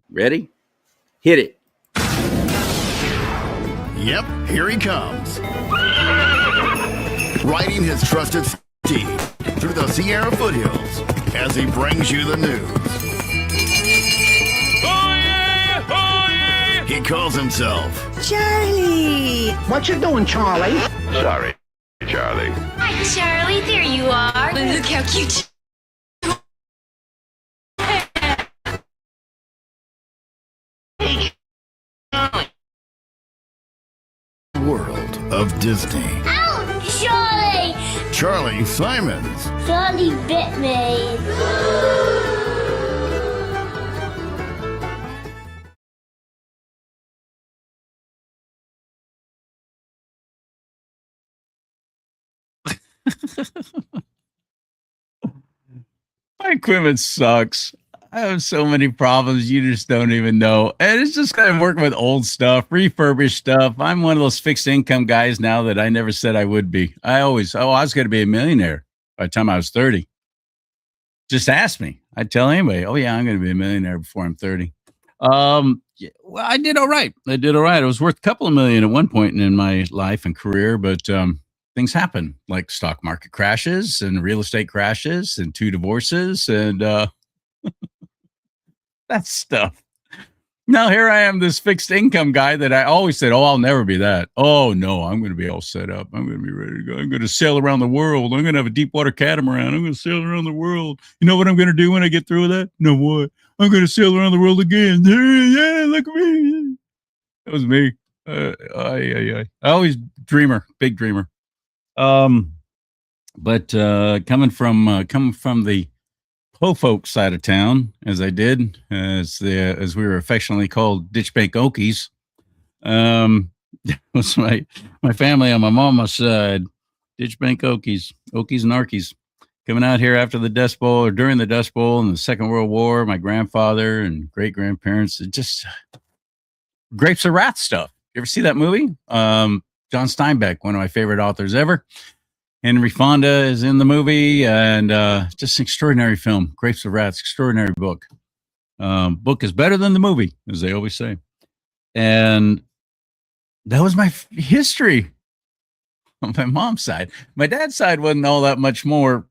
Ready? Hit it. Yep, here he comes. Riding his trusted steed through the Sierra foothills as he brings you the news. Oh yeah! Oh yeah! He calls himself Charlie! What you doing, Charlie? Sorry, Charlie. Hi, Charlie. There you are. Look how cute. World of Disney. Ow, Charlie! Charlie Simons. Charlie bit me. My equipment sucks. I have so many problems you just don't even know. And it's just kind of working with old stuff, refurbished stuff. I'm one of those fixed income guys now that I never said I would be. I was going to be a millionaire by the time I was 30. Just ask me. I'd tell anybody, oh, yeah, I'm going to be a millionaire before I'm 30. Yeah, well, I did all right. I was worth a couple of million at one point in my life and career, but things happen, like stock market crashes and real estate crashes and 2 divorces and that stuff. Now here I am, this fixed income guy that I always said, oh, I'll never be that. Oh, no, I'm going to be all set up. I'm going to be ready to go. I'm going to sail around the world. I'm going to have a deep water catamaran. I'm going to sail around the world. You know what I'm going to do when I get through with that? No, what? I'm going to sail around the world again. Yeah, look at me. That was me. I always big dreamer. But coming from the po folk side of town, as I did, as we were affectionately called, Ditch Bank Okies, was my family on my mama's side, Ditch Bank Okies and Arkies, coming out here after the Dust Bowl or during the Dust Bowl and the Second World War. My grandfather and great grandparents, just Grapes of Wrath stuff. You ever see that movie? John Steinbeck, one of my favorite authors ever. Henry Fonda is in the movie, and just an extraordinary film. Grapes of Wrath, extraordinary book. Book is better than the movie, as they always say. And that was my history on my mom's side. My dad's side wasn't all that much more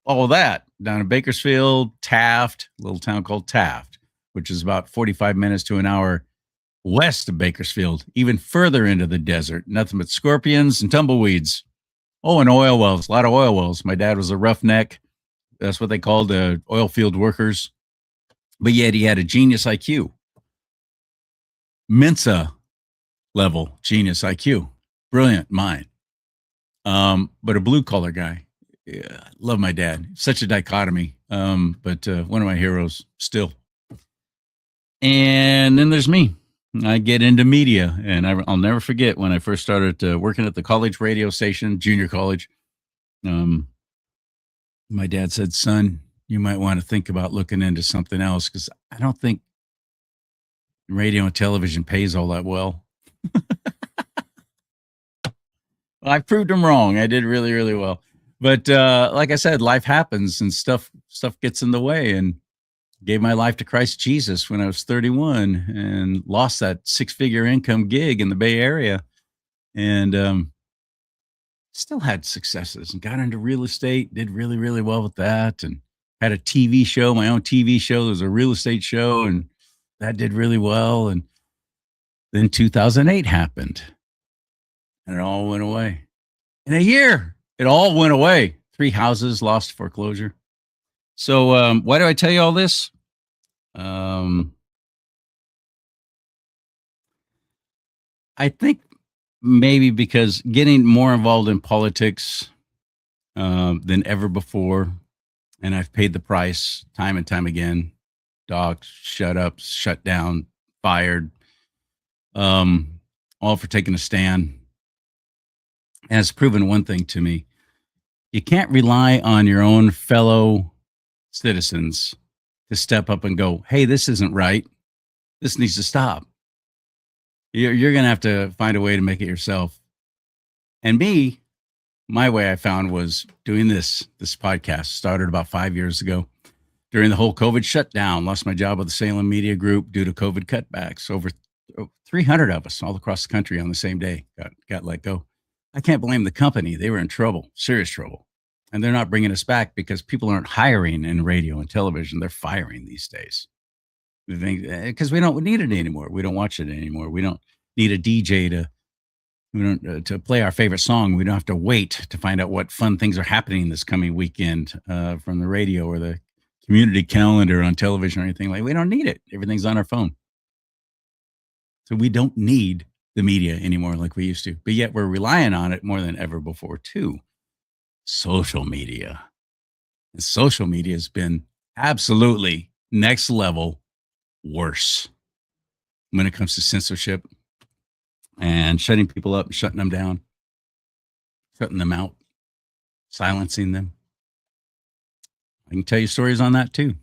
all that. Down in Bakersfield, Taft, a little town called Taft, which is about 45 minutes to an hour west of Bakersfield, even further into the desert. Nothing but scorpions and tumbleweeds. Oh, and oil wells, a lot of oil wells. My dad was a roughneck. That's what they called oil field workers. But yet he had a genius IQ. Mensa level genius IQ. Brilliant mind. But a blue collar guy. Yeah, love my dad. Such a dichotomy. But one of my heroes still. And then there's me. I get into media, and I'll never forget when I first started working at the college radio station, junior college. My dad said, son, you might want to think about looking into something else because I don't think radio and television pays all that well. I proved him wrong. I did really, really well. But like I said, life happens and stuff gets in the way, and gave my life to Christ Jesus when I was 31 and lost that 6-figure income gig in the Bay Area, and still had successes and got into real estate, did really, really well with that, and had a TV show, my own TV show. There was a real estate show, and that did really well. And then 2008 happened, and it all went away. In a year, it all went away. 3 houses lost to foreclosure. So why do I tell you all this? I think maybe because getting more involved in politics than ever before, and I've paid the price time and time again. Dogs, shut up, shut down, fired, all for taking a stand. And it's proven one thing to me. You can't rely on your own fellow citizens to step up and go, hey, this isn't right. This needs to stop. You're going to have to find a way to make it yourself. And my way I found was doing this podcast. Started about 5 years ago during the whole COVID shutdown. Lost my job with the Salem Media Group due to COVID cutbacks. Over 300 of us all across the country on the same day got let go. I can't blame the company. They were in trouble, serious trouble. And they're not bringing us back because people aren't hiring in radio and television. They're firing these days. Because we don't need it anymore. We don't watch it anymore. We don't need a DJ to play our favorite song. We don't have to wait to find out what fun things are happening this coming weekend from the radio or the community calendar on television or anything like. We don't need it. Everything's on our phone. So we don't need the media anymore like we used to, but yet we're relying on it more than ever before too. Social media. And social media has been absolutely next level worse when it comes to censorship and shutting people up, shutting them down, shutting them out, silencing them. I can tell you stories on that too.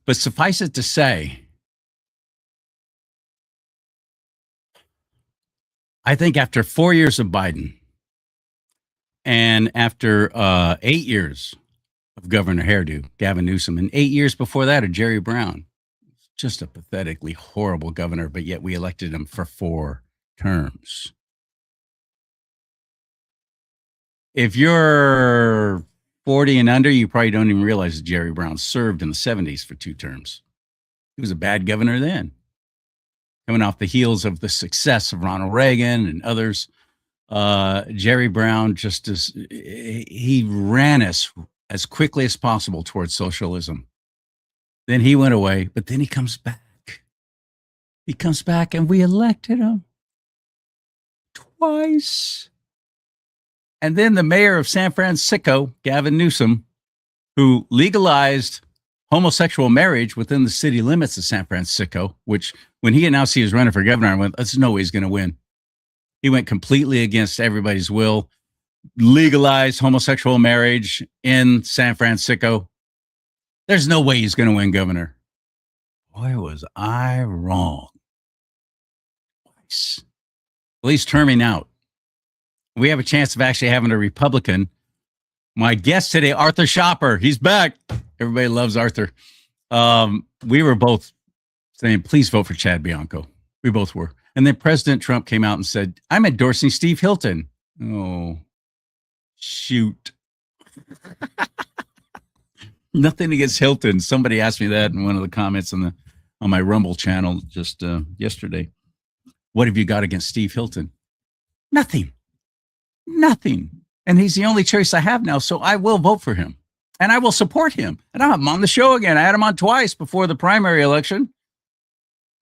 But suffice it to say, I think after 4 years of Biden and after 8 years of Governor Hairdo, Gavin Newsom, and 8 years before that of Jerry Brown, just a pathetically horrible governor, but yet we elected him for 4 terms. If you're 40 and under, you probably don't even realize that Jerry Brown served in the 70s for 2 terms. He was a bad governor then. Coming off the heels of the success of Ronald Reagan and others, Jerry Brown he ran us as quickly as possible towards socialism. Then he went away, but then he comes back. He comes back and we elected him twice. And then the mayor of San Francisco, Gavin Newsom, who legalized homosexual marriage within the city limits of San Francisco, which when he announced he was running for governor, I went, there's no way he's going to win. He went completely against everybody's will, legalized homosexual marriage in San Francisco. There's no way he's going to win governor. Boy, was I wrong. Twice. At least terming out. We have a chance of actually having a Republican. My guest today, Arthur Schaper. He's back. Everybody loves Arthur. We were both saying, please vote for Chad Bianco. We both were. And then President Trump came out and said, I'm endorsing Steve Hilton. Oh, shoot. Nothing against Hilton. Somebody asked me that in one of the comments on my Rumble channel just yesterday. What have you got against Steve Hilton? Nothing. And he's the only choice I have now, so I will vote for him. And I will support him. And I'll have him on the show again. I had him on twice before the primary election.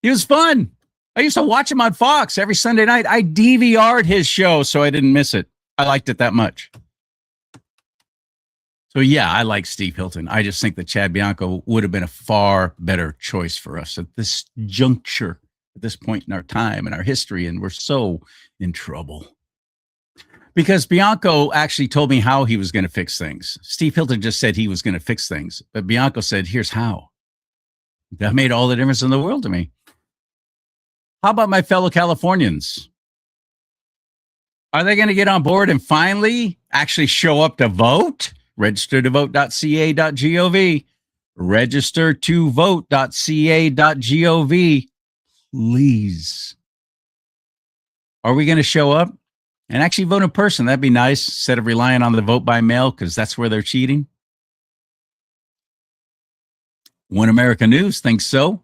He was fun. I used to watch him on Fox every Sunday night. I DVR'd his show so I didn't miss it. I liked it that much. So yeah, I like Steve Hilton. I just think that Chad Bianco would have been a far better choice for us at this juncture, at this point in our time and our history, and we're so in trouble. Because Bianco actually told me how he was going to fix things. Steve Hilton just said he was going to fix things, but Bianco said, here's how. That made all the difference in the world to me. How about my fellow Californians? Are they going to get on board and finally actually show up to vote? Registertovote.ca.gov. Registertovote.ca.gov. Please. Are we going to show up and actually vote in person? That'd be nice instead of relying on the vote by mail because that's where they're cheating. One America News thinks so.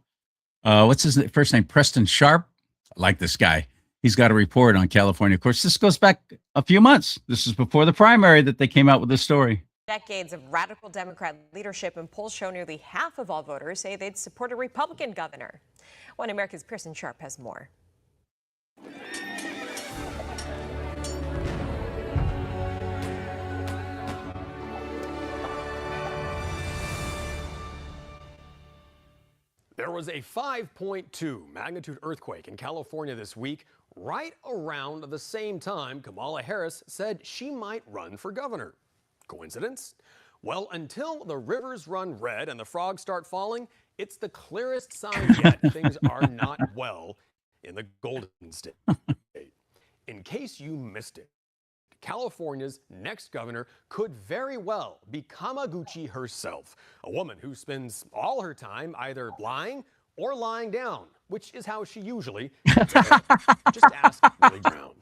What's his first name? Preston Sharp. I like this guy. He's got a report on California. Of course, this goes back a few months. This is before the primary that they came out with this story. Decades of radical Democrat leadership, and polls show nearly half of all voters say they'd support a Republican governor. One America's Pearson Sharp has more. There was a 5.2 magnitude earthquake in California this week, right around the same time Kamala Harris said she might run for governor. Coincidence? Well, until the rivers run red and the frogs start falling, it's the clearest sign yet things are not well in the Golden State. In case you missed it, California's next governor could very well be Kamaguchi herself, a woman who spends all her time either lying or lying down, which is how she usually gets ahead. Just ask Willie Brown.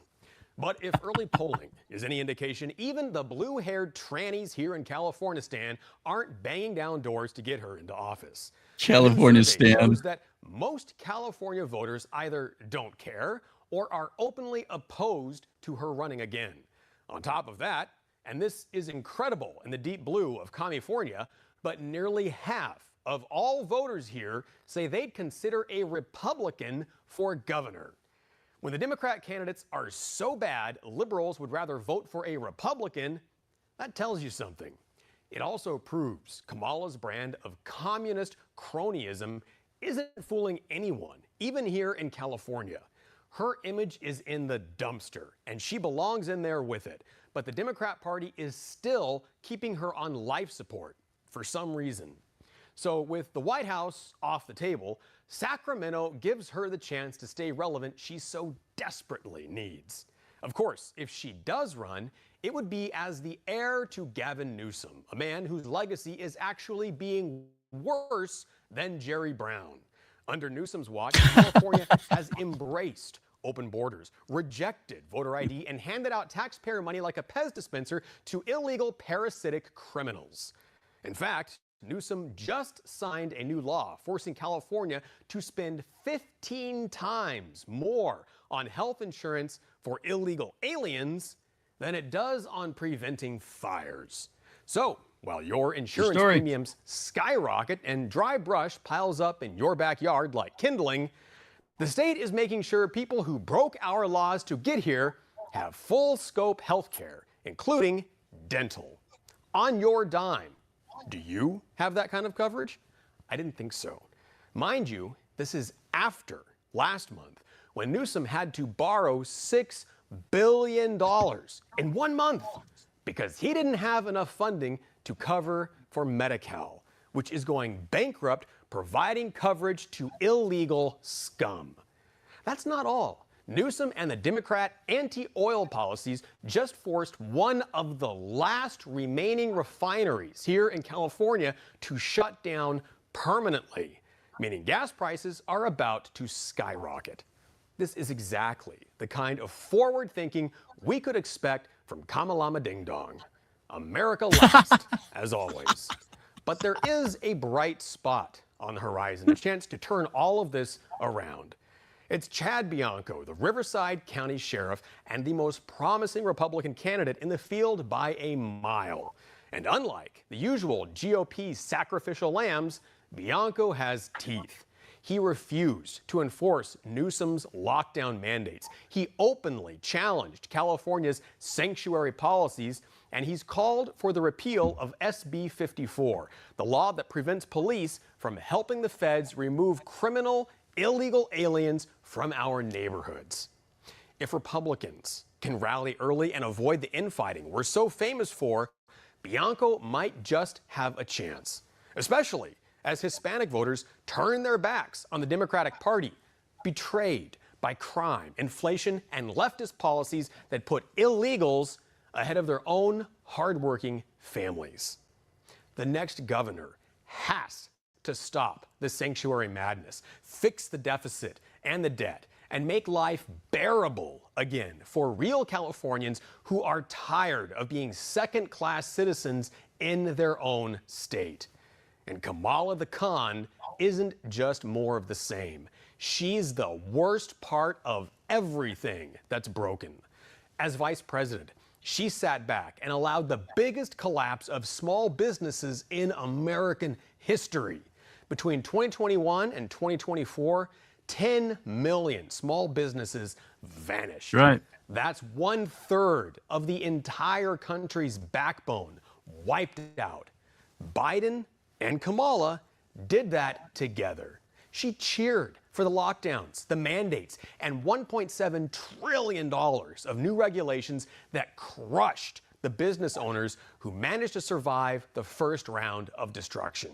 But if early polling is any indication, even the blue-haired trannies here in California aren't banging down doors to get her into office. California Survey stand. shows that most California voters either don't care or are openly opposed to her running again. On top of that, and this is incredible in the deep blue of California, but nearly half of all voters here say they'd consider a Republican for governor. When the Democrat candidates are so bad, liberals would rather vote for a Republican, that tells you something. It also proves Kamala's brand of communist cronyism isn't fooling anyone, even here in California. Her image is in the dumpster, and she belongs in there with it. But the Democrat Party is still keeping her on life support for some reason. So with the White House off the table, Sacramento gives her the chance to stay relevant she so desperately needs. Of course, if she does run, it would be as the heir to Gavin Newsom, a man whose legacy is actually being worse than Jerry Brown. Under Newsom's watch, California has embraced open borders, rejected voter ID, and handed out taxpayer money like a Pez dispenser to illegal parasitic criminals. In fact, Newsom just signed a new law forcing California to spend 15 times more on health insurance for illegal aliens than it does on preventing fires. So, while your insurance premiums skyrocket and dry brush piles up in your backyard like kindling, the state is making sure people who broke our laws to get here have full scope health care, including dental, on your dime. Do you have that kind of coverage? I didn't think so. Mind you, this is after last month when Newsom had to borrow $6 billion in 1 month because he didn't have enough funding to cover for Medi-Cal, which is going bankrupt, providing coverage to illegal scum. That's not all. Newsom and the Democrat anti-oil policies just forced one of the last remaining refineries here in California to shut down permanently, meaning gas prices are about to skyrocket. This is exactly the kind of forward thinking we could expect from Kamalama Ding Dong. America last, as always. But there is a bright spot on the horizon, a chance to turn all of this around. It's Chad Bianco, the Riverside County Sheriff and the most promising Republican candidate in the field by a mile. And unlike the usual GOP sacrificial lambs, Bianco has teeth. He refused to enforce Newsom's lockdown mandates. He openly challenged California's sanctuary policies, and he's called for the repeal of SB 54, the law that prevents police from helping the feds remove criminal, illegal aliens from our neighborhoods. If Republicans can rally early and avoid the infighting we're so famous for, Bianco might just have a chance, especially as Hispanic voters turn their backs on the Democratic Party, betrayed by crime, inflation, and leftist policies that put illegals ahead of their own hardworking families. The next governor has to stop the sanctuary madness, fix the deficit and the debt, and make life bearable again for real Californians who are tired of being second-class citizens in their own state. And Kamala the Khan isn't just more of the same. She's the worst part of everything that's broken. As vice president, she sat back and allowed the biggest collapse of small businesses in American history. Between 2021 and 2024, 10 million small businesses vanished. Right. That's 1/3 of the entire country's backbone wiped out. Biden and Kamala did that together. She cheered for the lockdowns, the mandates, and $1.7 trillion of new regulations that crushed the business owners who managed to survive the first round of destruction.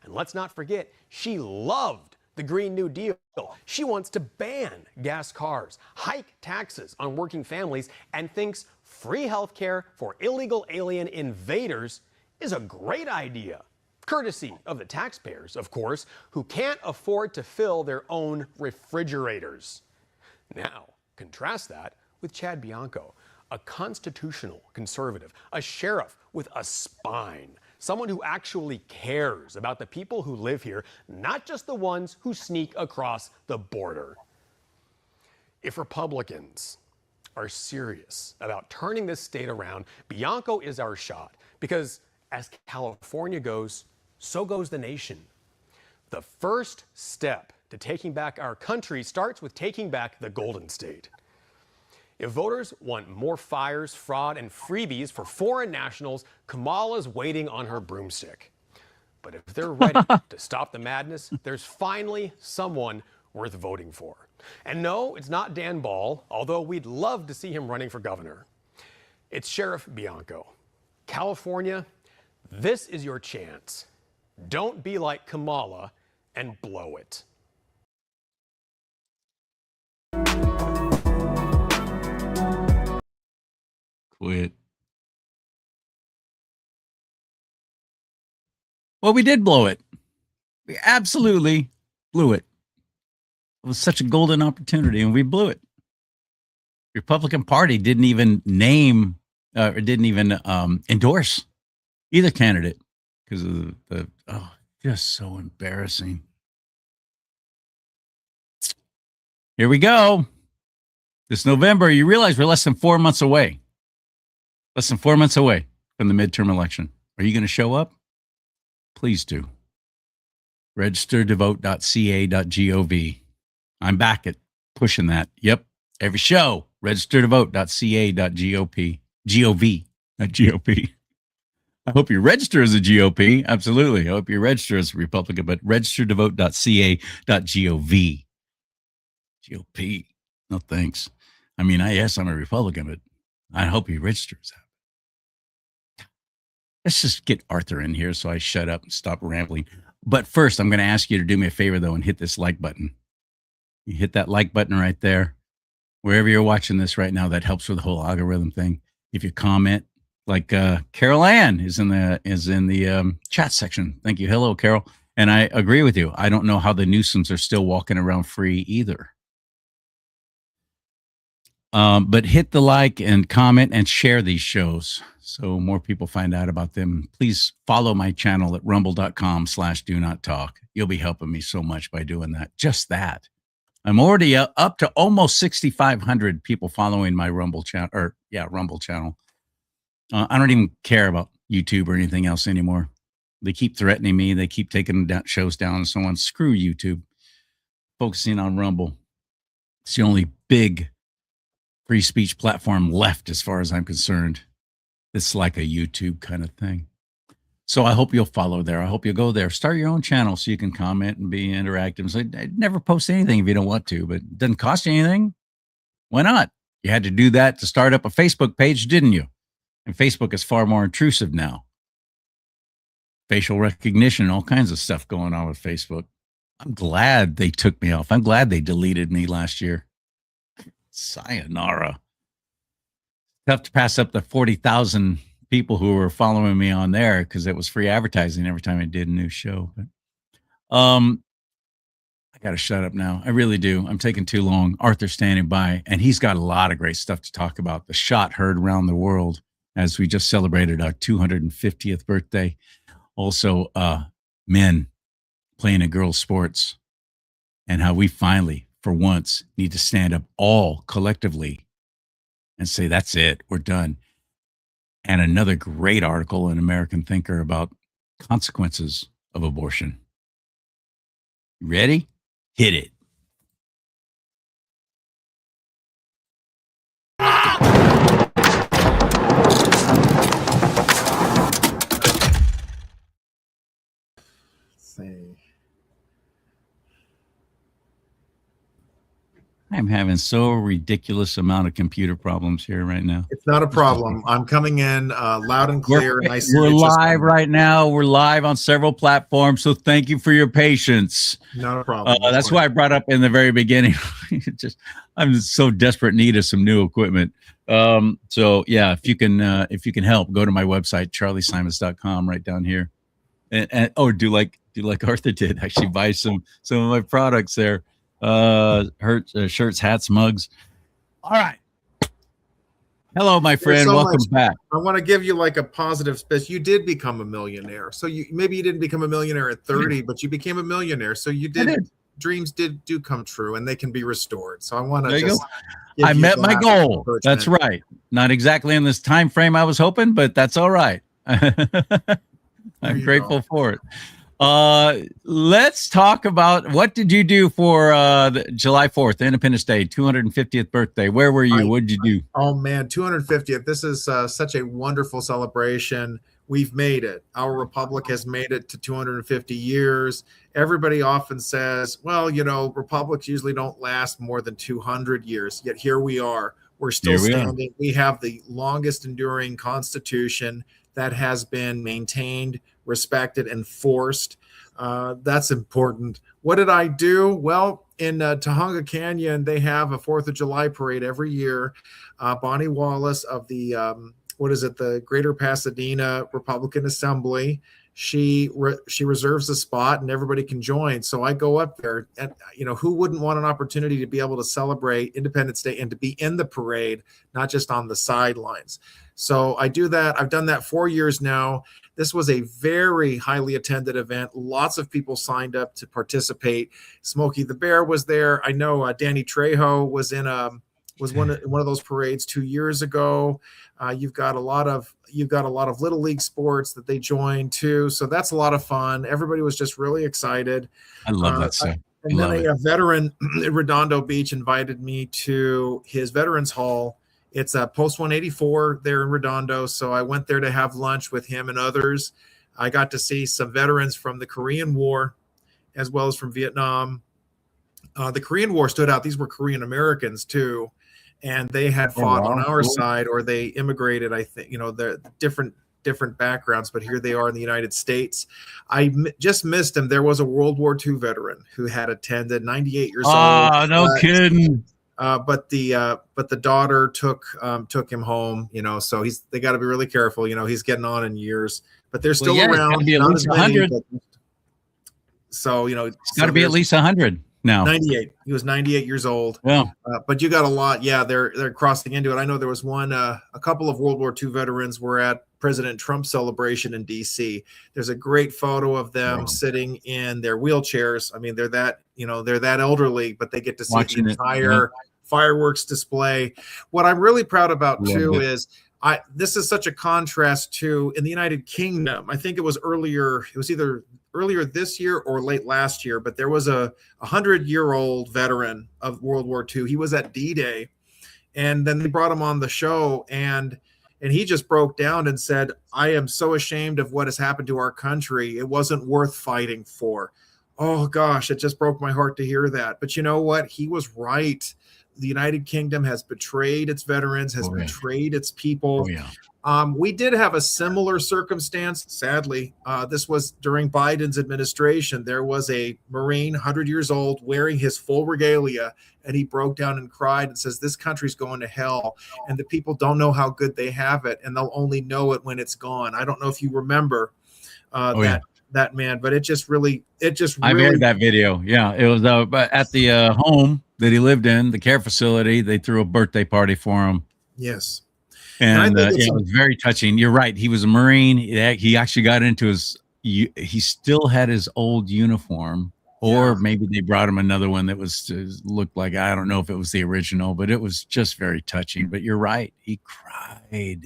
And let's not forget, she loved the Green New Deal. She wants to ban gas cars, hike taxes on working families, and thinks free health care for illegal alien invaders is a great idea. Courtesy of the taxpayers, of course, who can't afford to fill their own refrigerators. Now, contrast that with Chad Bianco, a constitutional conservative, a sheriff with a spine, someone who actually cares about the people who live here, not just the ones who sneak across the border. If Republicans are serious about turning this state around, Bianco is our shot, because as California goes, so goes the nation. The first step to taking back our country starts with taking back the Golden State. If voters want more fires, fraud, and freebies for foreign nationals, Kamala's waiting on her broomstick. But if they're ready to stop the madness, there's finally someone worth voting for. And no, it's not Dan Ball, although we'd love to see him running for governor. It's Sheriff Bianco. California, this is your chance. Don't be like Kamala and blow it. Quit. Well, we did blow it. We absolutely blew it. It was such a golden opportunity, and we blew it. Republican Party didn't even name or didn't even endorse either candidate because of just so embarrassing. Here we go. This November, you realize we're less than 4 months away. Less than 4 months away from the midterm election. Are you going to show up? Please do. registertovote.ca.gov. I'm back at pushing that. Yep. Every show. registertovote.ca.gov. Not GOP. I hope you register as a GOP. Absolutely. I hope you register as a Republican, but registertovote.ca.gov. GOP. No thanks. I mean, yes, I'm a Republican, but I hope he registers that. Let's just get Arthur in here so I shut up and stop rambling. But first, I'm going to ask you to do me a favor, though, and hit this like button. You hit that like button right there. Wherever you're watching this right now, that helps with the whole algorithm thing. If you comment, like Carol Ann is in the chat section. Thank you. Hello, Carol. And I agree with you. I don't know how the Newsoms are still walking around free either. But hit the like and comment and share these shows so more people find out about them. Please follow my channel at rumble.com/do-not-talk. You'll be helping me so much by doing that. Just that. I'm already up to almost 6,500 people following my Rumble channel. Rumble channel. I don't even care about YouTube or anything else anymore. They keep threatening me. They keep taking shows down and so on. Screw YouTube. Focusing on Rumble. It's the only big free speech platform left as far as I'm concerned. It's like a YouTube kind of thing. So I hope you'll follow there. I hope you'll go there. Start your own channel so you can comment and be interactive. So I'd never post anything if you don't want to, but it doesn't cost you anything. Why not? You had to do that to start up a Facebook page, didn't you? And Facebook is far more intrusive now. Facial recognition, all kinds of stuff going on with Facebook. I'm glad they took me off. I'm glad they deleted me last year. Sayonara. Tough to pass up the 40,000 people who were following me on there because it was free advertising every time I did a new show. But I got to shut up now. I really do. I'm taking too long. Arthur's standing by, and he's got a lot of great stuff to talk about. The shot heard around the world as we just celebrated our 250th birthday. Also, men playing in girls' sports and how we finally, for once, need to stand up all collectively and say, that's it, we're done. And another great article in American Thinker about consequences of abortion. Ready? Hit it. I'm having so ridiculous amount of computer problems here right now. It's not a problem. I'm coming in loud and clear. And I see We're it just live right now. We're live on several platforms. So thank you for your patience. Not a problem. That's why I brought up in the very beginning. I'm in so desperate need of some new equipment. So yeah, if you can help, go to my website, charliesimons.com, right down here. And do like Arthur did. Actually buy some of my products there. Shirts, hats, mugs. All right. Hello, my friend. so Welcome much. back. I want to give you like a positive space. You did become a millionaire. So maybe you didn't become a millionaire at 30, but you became a millionaire. So you did. Dreams do come true, and they can be restored. So I want to just. I met my goal. That's right. Not exactly in this time frame I was hoping, but that's all right. I'm grateful for it. Let's talk about what did you do for July 4th, Independence Day, 250th birthday. Where were you? What did you do? Oh man, 250th. This is such a wonderful celebration. We've made it. Our republic has made it to 250 years. Everybody often says, well, republics usually don't last more than 200 years. Yet here we are. We're still standing. We have the longest enduring constitution that has been maintained, respected, and enforced. That's important. What did I do? Well, in Tujunga Canyon, they have a 4th of July parade every year. Bonnie Wallace of the, the Greater Pasadena Republican Assembly, she reserves a spot and everybody can join. So I go up there, and who wouldn't want an opportunity to be able to celebrate Independence Day and to be in the parade, not just on the sidelines. So I do that. I've done that 4 years now. This was a very highly attended event. Lots of people signed up to participate. Smokey the Bear was there. I know Danny Trejo was in one of those parades 2 years ago. You've got a lot of little league sports that they joined too. So that's a lot of fun. Everybody was just really excited. I love that stuff. And then a veteran in Redondo Beach invited me to his Veterans Hall. It's a Post 184 there in Redondo. So I went there to have lunch with him and others. I got to see some veterans from the Korean War as well as from Vietnam. The Korean War stood out. These were Korean Americans too. And they had fought on our side, or they immigrated. I think, they're different backgrounds, but here they are in the United States. I just missed him. There was a World War II veteran who had attended, 98 years old. Oh, no kidding. But the daughter took him home, so they got to be really careful. He's getting on in years, but they're still around. Be at least 100. So, it's got to be at least 100 now. 98. He was 98 years old. Yeah. But you got a lot. Yeah, they're crossing into it. I know there was a couple of World War II veterans were at President Trump's celebration in DC. There's a great photo of them sitting in their wheelchairs. I mean, they're that elderly, but they get to see the entire fireworks display. What I'm really proud about too is this is such a contrast to in the United Kingdom. I think it was either earlier this year or late last year, but there was a 100-year-old veteran of World War II. He was at D-Day, and then they brought him on the show, and he just broke down and said, I am so ashamed of what has happened to our country. It wasn't worth fighting for. Oh gosh, it just broke my heart to hear that. But you know what? He was right. The United Kingdom has betrayed its veterans, has betrayed its people. We did have a similar circumstance. Sadly, this was during Biden's administration. There was a Marine, 100 years old, wearing his full regalia, and he broke down and cried and says, this country's going to hell, and the people don't know how good they have it, and they'll only know it when it's gone. I don't know if you remember that man, but it just really. I made that video. Yeah, it was at the home that he lived in, the care facility. They threw a birthday party for him. Yes. And it was very touching. You're right. He was a Marine. He actually got into he still had his old uniform, or maybe they brought him another one that looked like, I don't know if it was the original, but it was just very touching. But you're right. He cried.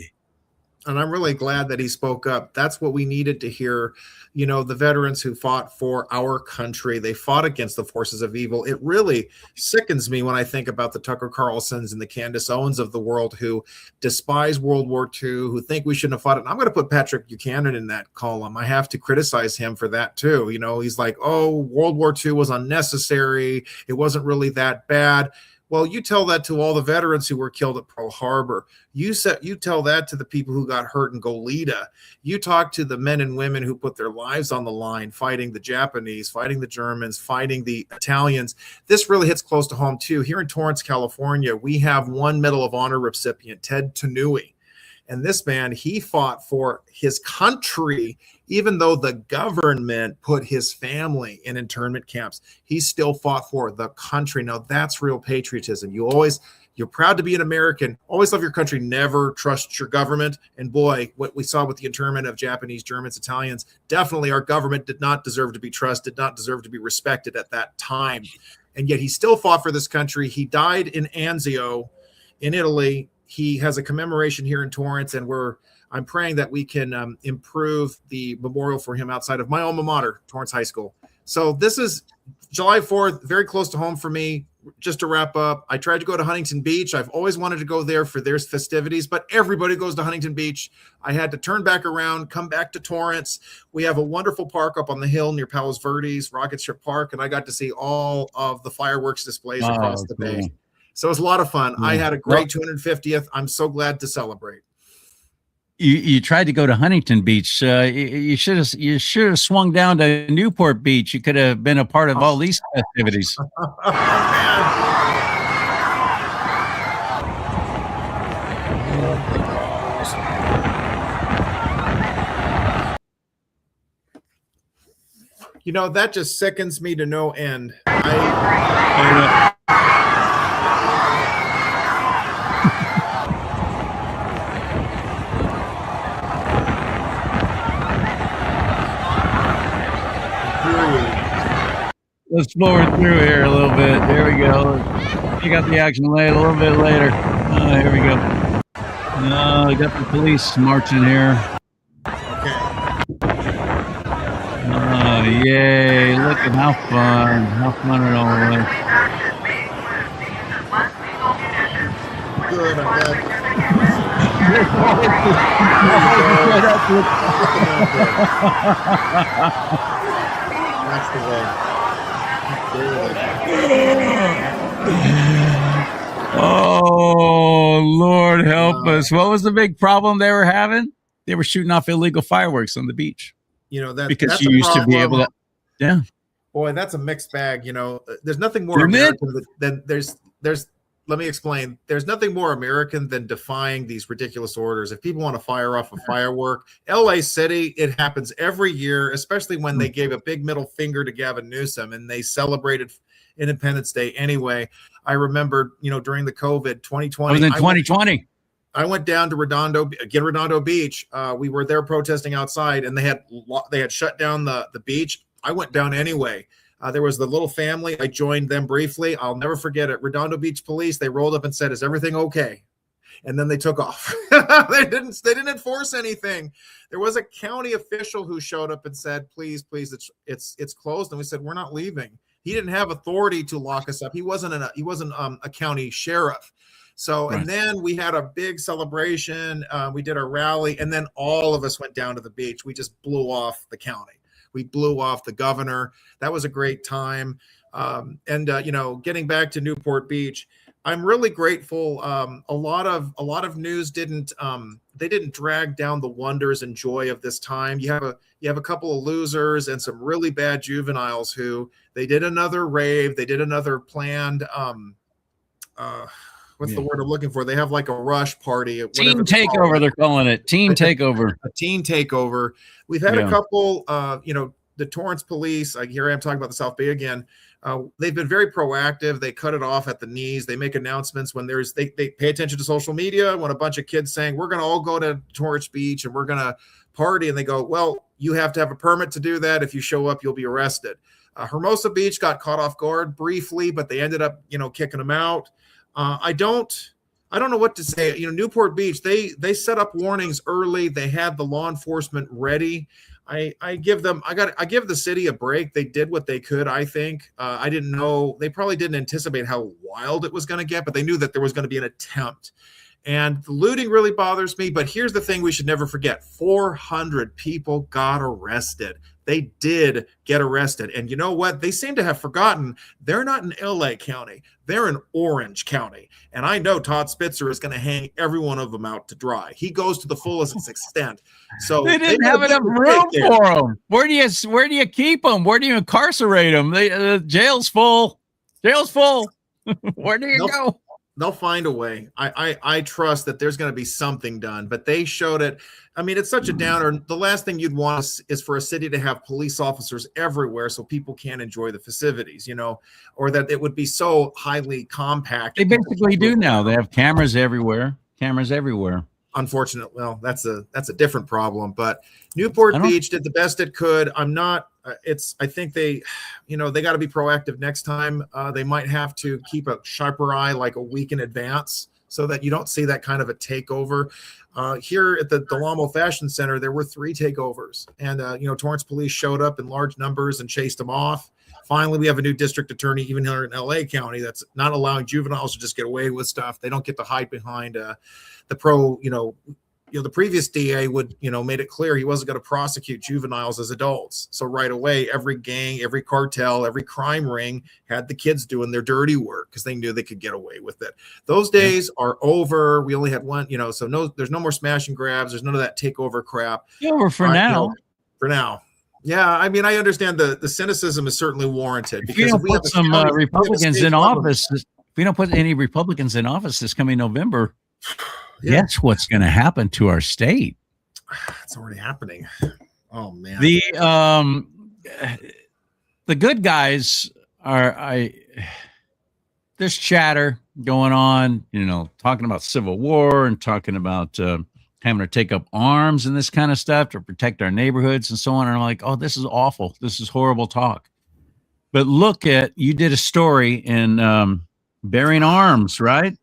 And I'm really glad that he spoke up. That's what we needed to hear. The veterans who fought for our country, they fought against the forces of evil. It really sickens me when I think about the Tucker Carlsons and the Candace Owens of the world who despise World War II, who think we shouldn't have fought it. And I'm going to put Patrick Buchanan in that column. I have to criticize him for that too. He's like, oh, World War II was unnecessary. It wasn't really that bad. Well, you tell that to all the veterans who were killed at Pearl Harbor. You tell that to the people who got hurt in Goleta. You talk to the men and women who put their lives on the line fighting the Japanese, fighting the Germans, fighting the Italians. This really hits close to home too. Here in Torrance, California, we have one Medal of Honor recipient, Ted Tanui. And this man, he fought for his country, even though the government put his family in internment camps. He still fought for the country. Now, that's real patriotism. You're proud to be an American, always love your country, never trust your government. And boy, what we saw with the internment of Japanese, Germans, Italians, definitely our government did not deserve to be trusted, not deserve to be respected at that time. And yet he still fought for this country. He died in Anzio in Italy. He has a commemoration here in Torrance, and I'm praying that we can improve the memorial for him outside of my alma mater, Torrance High School. So this is July 4th, very close to home for me. Just to wrap up, I tried to go to Huntington Beach. I've always wanted to go there for their festivities, but everybody goes to Huntington Beach. I had to turn back around, come back to Torrance. We have a wonderful park up on the hill near Palos Verdes, Rocket Ship Park, and I got to see all of the fireworks displays across the bay. So it was a lot of fun. I had a great 250th. I'm so glad to celebrate. You tried to go to Huntington Beach. You should have swung down to Newport Beach. You could have been a part of all these festivities. You know, that just sickens me to no end. Let's forward through here a little bit. There we go. You got the action late a little bit later. Here we go. We got the police marching here. Yay. Look at how fun. How fun it all was. Good, I'm glad. That's the way. Oh, Lord help us. What was the big problem they were having? They were shooting off illegal fireworks on the beach. You know, because that's you used to be able to. Yeah. Boy, that's a mixed bag. You know, there's nothing more American than let me explain. There's nothing more American than defying these ridiculous orders. If people want to fire off a firework, LA City, it happens every year, especially when they gave a big middle finger to Gavin Newsom and they celebrated Independence Day anyway. I remember, you know, during the COVID 2020. It was in 2020. I went down to Redondo Beach. We were there protesting outside, and they had shut down the beach. I went down anyway. There was the little family. I joined them briefly. I'll never forget it. Redondo Beach police, they rolled up and said, "Is everything okay?" And then they took off. They didn't enforce anything. There was a county official who showed up and said, please, it's closed. And we said, we're not leaving. He didn't have authority to lock us up. He wasn't a county sheriff. So, right. And then we had a big celebration. We did our rally, and then all of us went down to the beach. We just blew off the county. We blew off the governor. That was a great time. You know, getting back to Newport Beach, I'm really grateful. A lot of news didn't drag down the wonders and joy of this time. You have a couple of losers and some really bad juveniles who they did another rave. They did another planned what's the word I'm looking for? They have like a rush party. Team takeover, they're calling it. Team takeover. A team takeover. We've had a couple, you know, the Torrance police, here I am talking about the South Bay again. They've been very proactive. They cut it off at the knees. They make announcements when they pay attention to social media. When a bunch of kids saying, we're going to all go to Torrance Beach and we're going to party. And they go, well, you have to have a permit to do that. If you show up, you'll be arrested. Hermosa Beach got caught off guard briefly, but they ended up, you know, kicking them out. I don't know what to say. You know, Newport Beach, they set up warnings early. They had the law enforcement ready. I give the city a break. They did what they could, I think. I didn't know. They probably didn't anticipate how wild it was going to get, but they knew that there was going to be an attempt. And the looting really bothers me. But here's the thing we should never forget. 400 people got arrested. They did get arrested. And you know what? They seem to have forgotten they're not in LA County. They're in Orange County. And I know Todd Spitzer is going to hang every one of them out to dry. He goes to the fullest extent. So They didn't have enough room for them. Where do you keep them? Where do you incarcerate them? The jail's full. Jail's full. Where do you go? They'll find a way. I trust that there's going to be something done, but they showed it. I mean, it's such a downer. The last thing you'd want is for a city to have police officers everywhere so people can't enjoy the facilities, or that it would be so highly compact. They basically do now. They have cameras everywhere. Cameras everywhere. Unfortunately, well, that's a different problem. But Newport Beach did the best it could. I'm not. I think they got to be proactive next time. They might have to keep a sharper eye, like a week in advance, so that you don't see that kind of a takeover. Here at the Del Amo Fashion Center, there were 3 takeovers, and Torrance police showed up in large numbers and chased them off. Finally, we have a new district attorney, even here in LA County, that's not allowing juveniles to just get away with stuff. They don't get to hide behind the previous DA made it clear he wasn't going to prosecute juveniles as adults. So right away, every gang, every cartel, every crime ring had the kids doing their dirty work because they knew they could get away with it. Those days are over. We only had one, so there's no more smash and grabs. There's none of that takeover crap. Over for now. For now. Yeah, I mean, I understand the cynicism is certainly warranted. If you don't put some Republicans in office, if we don't put any Republicans in office this coming November, guess what's going to happen to our state? It's already happening. Oh man. The good guys there's chatter going on, talking about civil war and talking about having to take up arms and this kind of stuff to protect our neighborhoods and so on. And I'm like, oh, this is awful. This is horrible talk. But you did a story in Bearing Arms, right?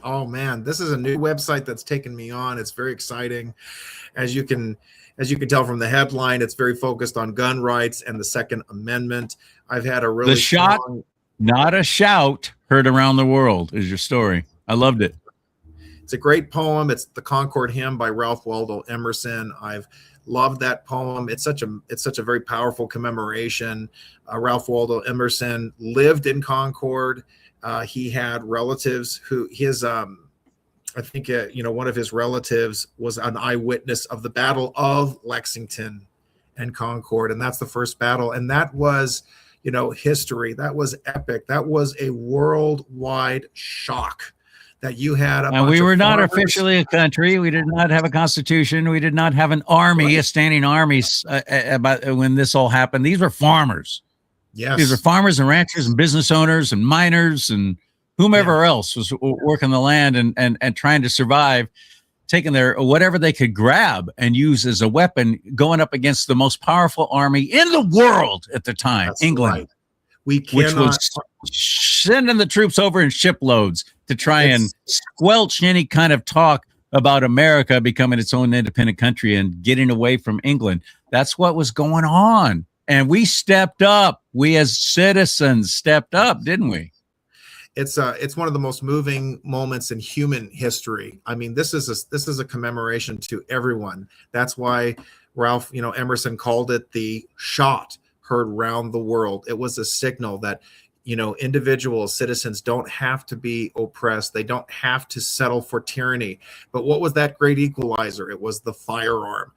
Oh man, this is a new website that's taken me on. It's very exciting. As you can tell from the headline, it's very focused on gun rights and the Second Amendment. I've had a really not a shout, heard around the world is your story. I loved it. It's a great poem. It's the Concord Hymn by Ralph Waldo Emerson. I've loved that poem. It's such a very powerful commemoration. Ralph Waldo Emerson lived in Concord. He had relatives who one of his relatives was an eyewitness of the Battle of Lexington and Concord. And that's the first battle. And that was, history. That was epic. That was a worldwide shock that you had. And we were not officially a country. We did not have a constitution. We did not have an army, a standing army when this all happened. These were farmers. Yes. These are farmers and ranchers and business owners and miners and whomever else was working the land and trying to survive, taking their whatever they could grab and use as a weapon, going up against the most powerful army in the world at the time, That's England, right. Which was sending the troops over in shiploads to try and squelch any kind of talk about America becoming its own independent country and getting away from England. That's what was going on. And we stepped up. We as citizens stepped up, didn't we? It's one of the most moving moments in human history. I mean, this is a commemoration to everyone. That's why Ralph, Emerson called it the shot heard round the world. It was a signal that, individual citizens don't have to be oppressed. They don't have to settle for tyranny. But what was that great equalizer? It was the firearm.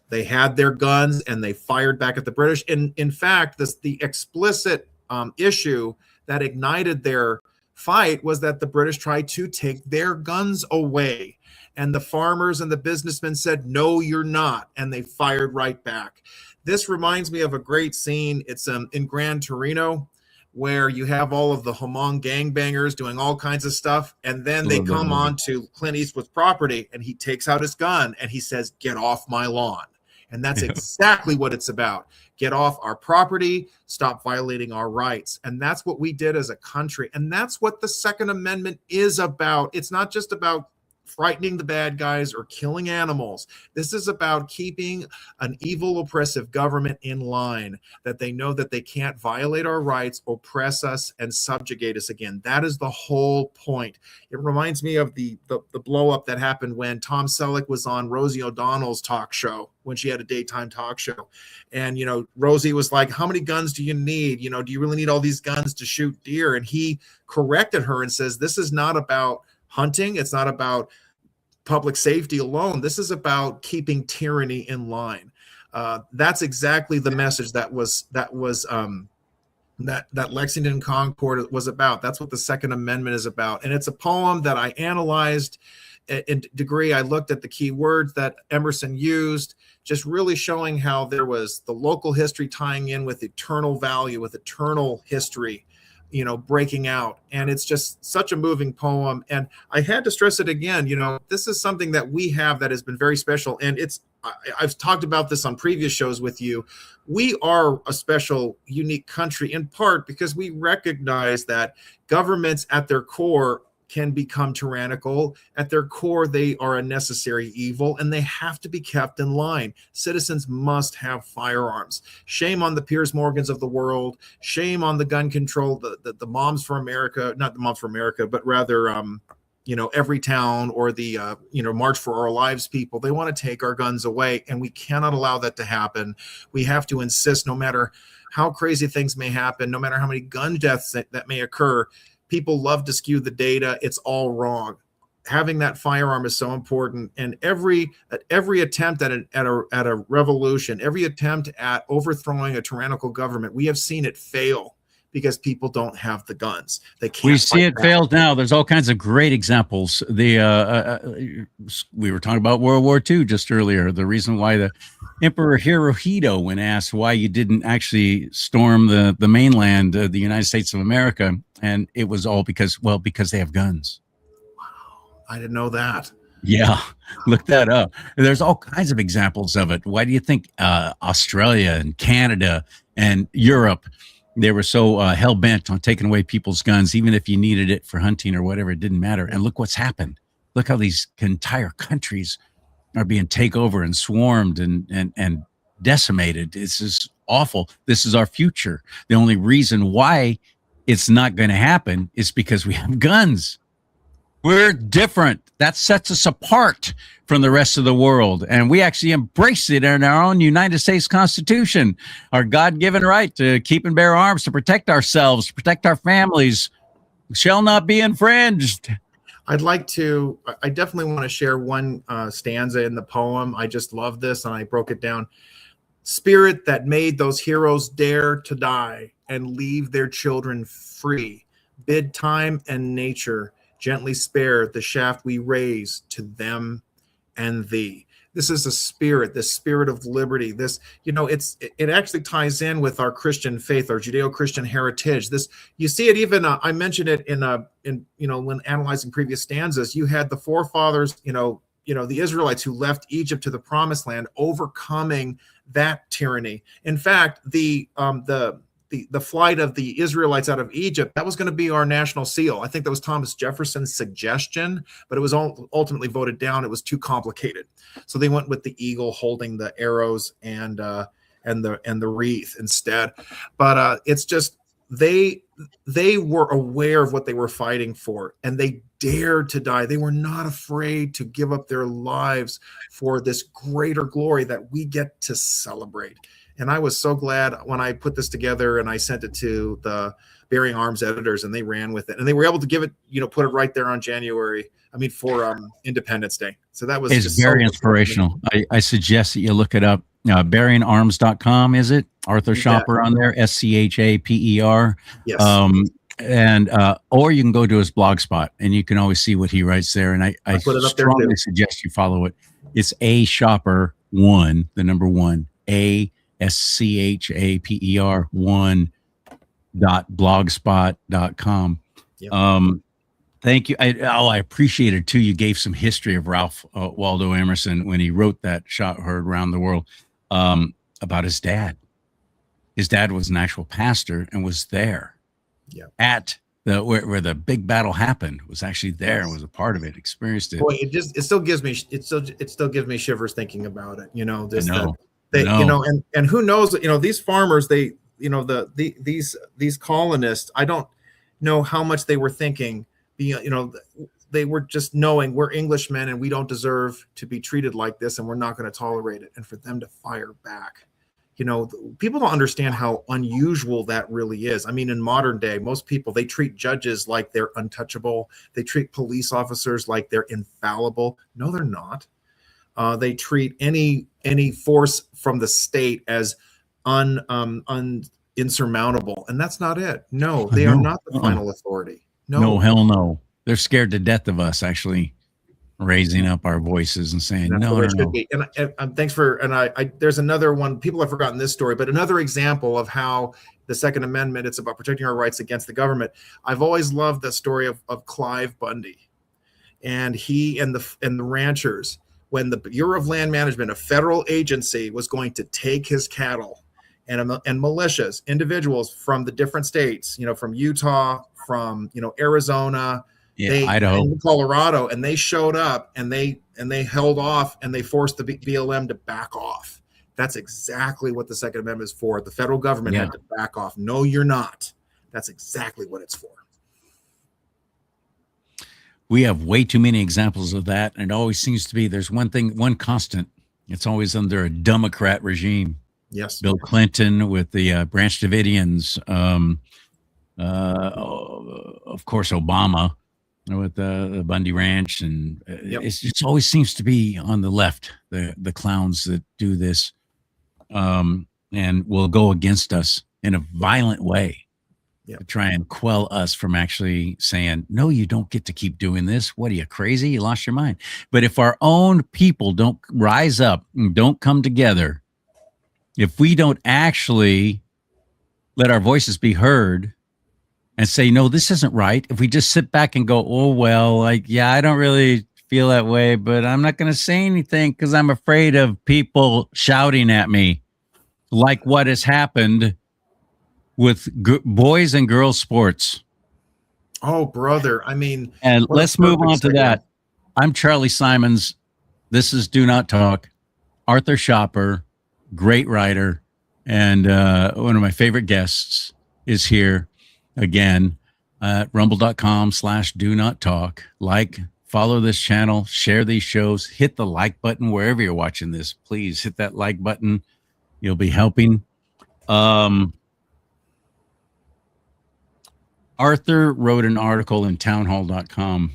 They had their guns and they fired back at the British. In fact, the explicit issue that ignited their fight was that the British tried to take their guns away. And the farmers and the businessmen said, no, you're not. And they fired right back. This reminds me of a great scene. It's in Gran Torino, where you have all of the Hmong gangbangers doing all kinds of stuff. And then they come on to Clint Eastwood's property and he takes out his gun and he says, get off my lawn. And that's exactly what it's about. Get off our property, stop violating our rights. And that's what we did as a country. And that's what the Second Amendment is about. It's not just about frightening the bad guys or killing animals. This is about keeping an evil, oppressive government in line, that they know that they can't violate our rights, oppress us, and subjugate us again. That is the whole point. It reminds me of the blow up that happened when Tom Selleck was on Rosie O'Donnell's talk show, when she had a daytime talk show. And, Rosie was like, how many guns do you need? Do you really need all these guns to shoot deer? And he corrected her and says, this is not about hunting. It's not about public safety alone. This is about keeping tyranny in line. That's exactly the message that Lexington Concord was about. That's what the Second Amendment is about. And it's a poem that I analyzed in degree. I looked at the key words that Emerson used, just really showing how there was the local history tying in with eternal value, with eternal history, breaking out. And it's just such a moving poem. And I had to stress it again, this is something that we have that has been very special. And I've talked about this on previous shows with you. We are a special, unique country in part because we recognize that governments at their core can become tyrannical. At their core, they are a necessary evil, and they have to be kept in line. Citizens must have firearms. Shame on the Piers Morgans of the world. Shame on the gun control, the Moms for America, not the Moms for America, but rather, Everytown or the, March for Our Lives people. They want to take our guns away, and we cannot allow that to happen. We have to insist, no matter how crazy things may happen, no matter how many gun deaths that may occur. People love to skew the data. It's all wrong. Having that firearm is so important. And every attempt at a revolution, every attempt at overthrowing a tyrannical government, we have seen it fail because people don't have the guns. They can't. We see it failed now. There's all kinds of great examples. We were talking about World War II just earlier. The reason why the Emperor Hirohito, when asked why you didn't actually storm the mainland, the United States of America, and it was all because they have guns. Wow, I didn't know that. Yeah, look that up. There's all kinds of examples of it. Why do you think Australia and Canada and Europe, they were so hell-bent on taking away people's guns, even if you needed it for hunting or whatever, it didn't matter. And look what's happened. Look how these entire countries are being taken over and swarmed and decimated. This is awful. This is our future. The only reason why it's not going to happen is because we have guns. We're different. That sets us apart from the rest of the world. And we actually embrace it in our own United States Constitution, our God-given right to keep and bear arms, to protect ourselves, to protect our families, shall not be infringed. I definitely want to share one stanza in the poem. I just love this, and I broke it down. Spirit that made those heroes dare to die and leave their children free, bid time and nature gently spare the shaft we raise to them and thee. This is a spirit, this spirit of liberty. This, it actually ties in with our Christian faith, our Judeo-Christian heritage. This, you see it even, I mentioned it in when analyzing previous stanzas. You had the forefathers, the Israelites who left Egypt to the promised land, overcoming that tyranny. In fact, the flight of the Israelites out of Egypt, that was going to be our national seal. I think that was Thomas Jefferson's suggestion, but it was ultimately voted down. It was too complicated. So they went with the eagle holding the arrows and the wreath instead. But it's just, they were aware of what they were fighting for, and they dared to die. They were not afraid to give up their lives for this greater glory that we get to celebrate. And I was so glad when I put this together and I sent it to the Bearing Arms editors, and they ran with it, and they were able to give it, put it right there on for Independence Day. So that was it's very inspirational. I suggest that you look it up. BearingArms.com, is it? Arthur Schaper on there, Schaper. Yes. Or you can go to his blog spot, and you can always see what he writes there. And I put it up there strongly too. Suggest you follow it. It's A Schaper 1, the number 1, Schaper 1.blogspot.com. Yep. Thank you. I appreciate it too. You gave some history of Ralph Waldo Emerson when he wrote that Shot Heard Around the World about his dad. His dad was an actual pastor and was there at where the big battle happened, was actually there and was a part of it, experienced it. Boy, it still gives me shivers thinking about it. You know, this I know. they I you know. know, and who knows, you know, these farmers, these colonists, I don't know how much they were thinking, you know, they were just knowing we're Englishmen and we don't deserve to be treated like this and we're not going to tolerate it. And for them to fire back, you know, people don't understand how unusual that really is. I mean, in modern day, most people, they treat judges like they're untouchable. They treat police officers like they're infallible. No, they're not. They treat any force from the state as insurmountable, and that's not it. No, they are not the final authority. No, hell no. They're scared to death of us actually raising up our voices and saying, That's no, the way no, it should no. be. And thanks for, and I there's another one, people have forgotten this story, but another example of how the Second Amendment, it's about protecting our rights against the government. I've always loved the story of Clive Bundy, and he and the ranchers, when the Bureau of Land Management, a federal agency, was going to take his cattle, and militias, individuals from the different states, you know, from Utah, from, you know, Arizona, Idaho, and Colorado, and they showed up and they held off and they forced the BLM to back off. That's exactly what the Second Amendment is for. The federal government had to back off. No, you're not. That's exactly what it's for. We have way too many examples of that, and it always seems to be there's one constant. It's always under a Democrat regime. Yes, Bill Clinton with the Branch Davidians, of course Obama with the Bundy Ranch, and it always seems to be on the left, the clowns that do this, and will go against us in a violent way to try and quell us from actually saying, no, you don't get to keep doing this. What are you, crazy? You lost your mind. But if our own people don't rise up and don't come together, if we don't actually let our voices be heard and say, no, this isn't right. If we just sit back and go, oh, well, like, yeah, I don't really feel that way, but I'm not going to say anything because I'm afraid of people shouting at me, like what has happened with boys and girls sports. Oh, brother. I mean, and let's move on to that. I'm Charlie Simons. This is Do Not Talk. Arthur Schaper, great writer, and one of my favorite guests is here again at rumble.com/do not talk. Like, follow this channel, share these shows, hit the like button wherever you're watching this. Please hit that like button. You'll be helping. Arthur wrote an article in townhall.com,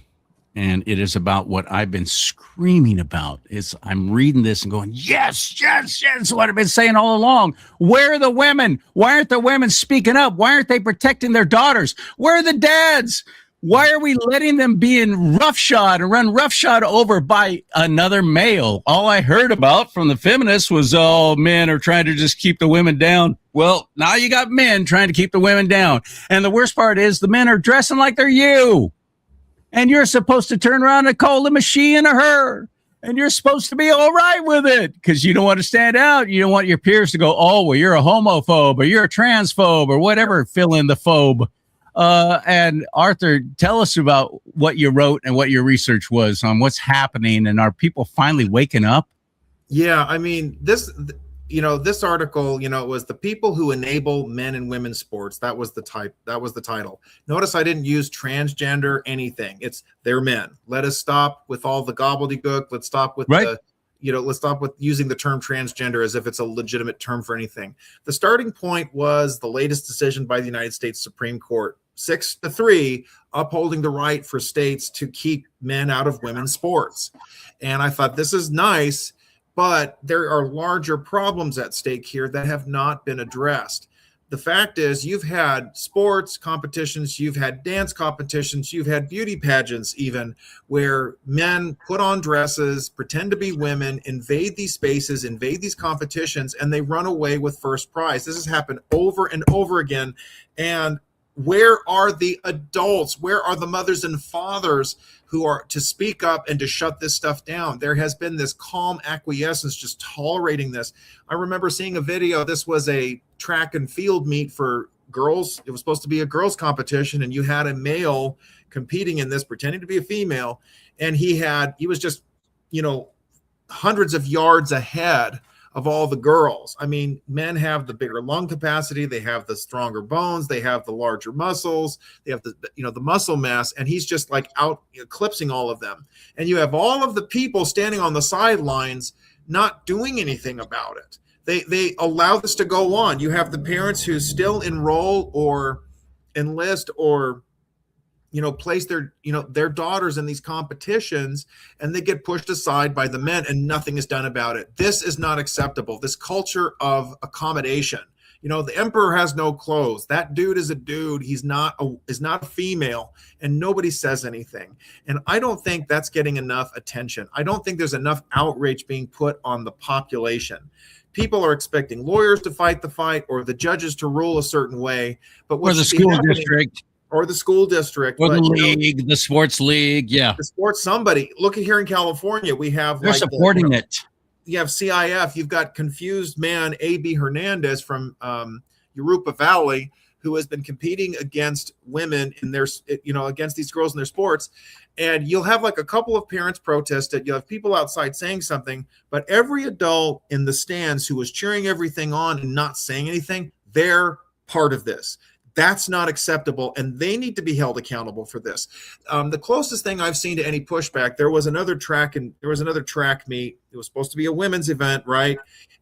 and it is about what I've been screaming about. I'm reading this and going, yes, yes, yes, what I've been saying all along. Where are the women? Why aren't the women speaking up? Why aren't they protecting their daughters? Where are the dads? Why are we letting them be in roughshod and run roughshod over by another male? All I heard about from the feminists was, oh, men are trying to just keep the women down. Well, now you got men trying to keep the women down. And the worst part is the men are dressing like they're you. And you're supposed to turn around and call them a she and a her. And you're supposed to be all right with it because you don't want to stand out. You don't want your peers to go, oh, well, you're a homophobe or you're a transphobe or whatever, fill in the phobe. And Arthur, tell us about what you wrote and what your research was on what's happening, and are people finally waking up? Yeah, I mean, this article, it was the people who enable men and women's sports. That was the title. Notice I didn't use transgender anything. It's they're men. Let us stop with all the gobbledygook. Let's stop with let's stop with using the term transgender as if it's a legitimate term for anything. The starting point was the latest decision by the United States Supreme Court, 6-3, upholding the right for states to keep men out of women's sports. And I thought, this is nice, but there are larger problems at stake here that have not been addressed. The fact is, you've had sports competitions, you've had dance competitions, you've had beauty pageants even, where men put on dresses, pretend to be women, invade these spaces, invade these competitions, and they run away with first prize. This has happened over and over again. And where are the adults? Where are the mothers and fathers who are to speak up and to shut this stuff down? There has been this calm acquiescence, just tolerating this. I remember seeing a video. This was a track and field meet for girls. It was supposed to be a girls competition, and you had a male competing in this, pretending to be a female, and he was just, hundreds of yards ahead of all the girls. I mean, men have the bigger lung capacity, they have the stronger bones, they have the larger muscles, they have the muscle mass, and he's just like out eclipsing all of them. And you have all of the people standing on the sidelines not doing anything about it. They allow this to go on. You have the parents who still enroll or enlist or place their daughters in these competitions, and they get pushed aside by the men, and nothing is done about it. This is not acceptable. This culture of accommodation. The emperor has no clothes. That dude is a dude. He's not a female, and nobody says anything. And I don't think that's getting enough attention. I don't think there's enough outrage being put on the population. People are expecting lawyers to fight the fight, or the judges to rule a certain way. But or the school district. Or the school district. Or the league, the sports league. Yeah. The sports, somebody. Look at here in California, we have they're supporting it. You have CIF. You've got confused man A.B. Hernandez from Yurupa Valley, who has been competing against women in their, against these girls in their sports. And you'll have like a couple of parents protest it. You'll have people outside saying something, but every adult in the stands who was cheering everything on and not saying anything, they're part of this. That's not acceptable, and they need to be held accountable for this. The closest thing I've seen to any pushback, there was another track meet. It was supposed to be a women's event, right?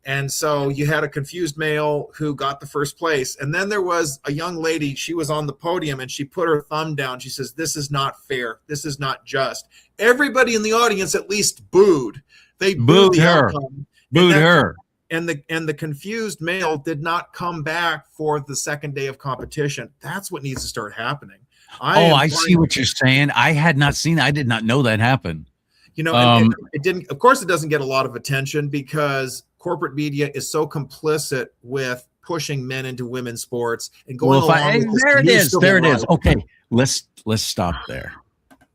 And so you had a confused male who got the first place, and then there was a young lady. She was on the podium, and she put her thumb down. She says, "This is not fair. This is not just." Everybody in the audience at least booed. They booed the her. outcome. Booed her. And the confused male did not come back for the second day of competition. That's what needs to start happening. I see what you're saying. I had not seen. I did not know that happened. It didn't. Of course, it doesn't get a lot of attention because corporate media is so complicit with pushing men into women's sports and going along with this. There it is. Okay, let's stop there.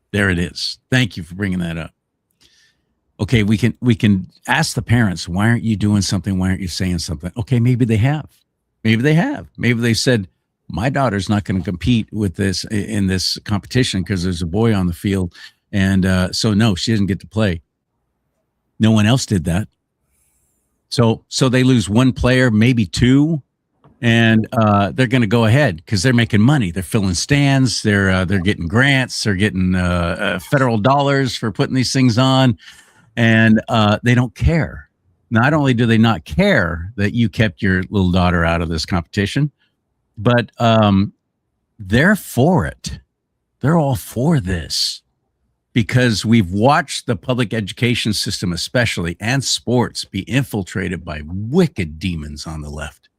There it is. Thank you for bringing that up. Okay, we can ask the parents, why aren't you doing something? Why aren't you saying something? Okay, maybe they have. Maybe they said, my daughter's not going to compete with this in this competition because there's a boy on the field. And so no, she doesn't get to play. No one else did that. So they lose one player, maybe two, and they're going to go ahead because they're making money. They're filling stands. They're getting grants. They're getting federal dollars for putting these things on. And they don't care. Not only do they not care that you kept your little daughter out of this competition, but they're for it. They're all for this because we've watched the public education system, especially, and sports be infiltrated by wicked demons on the left.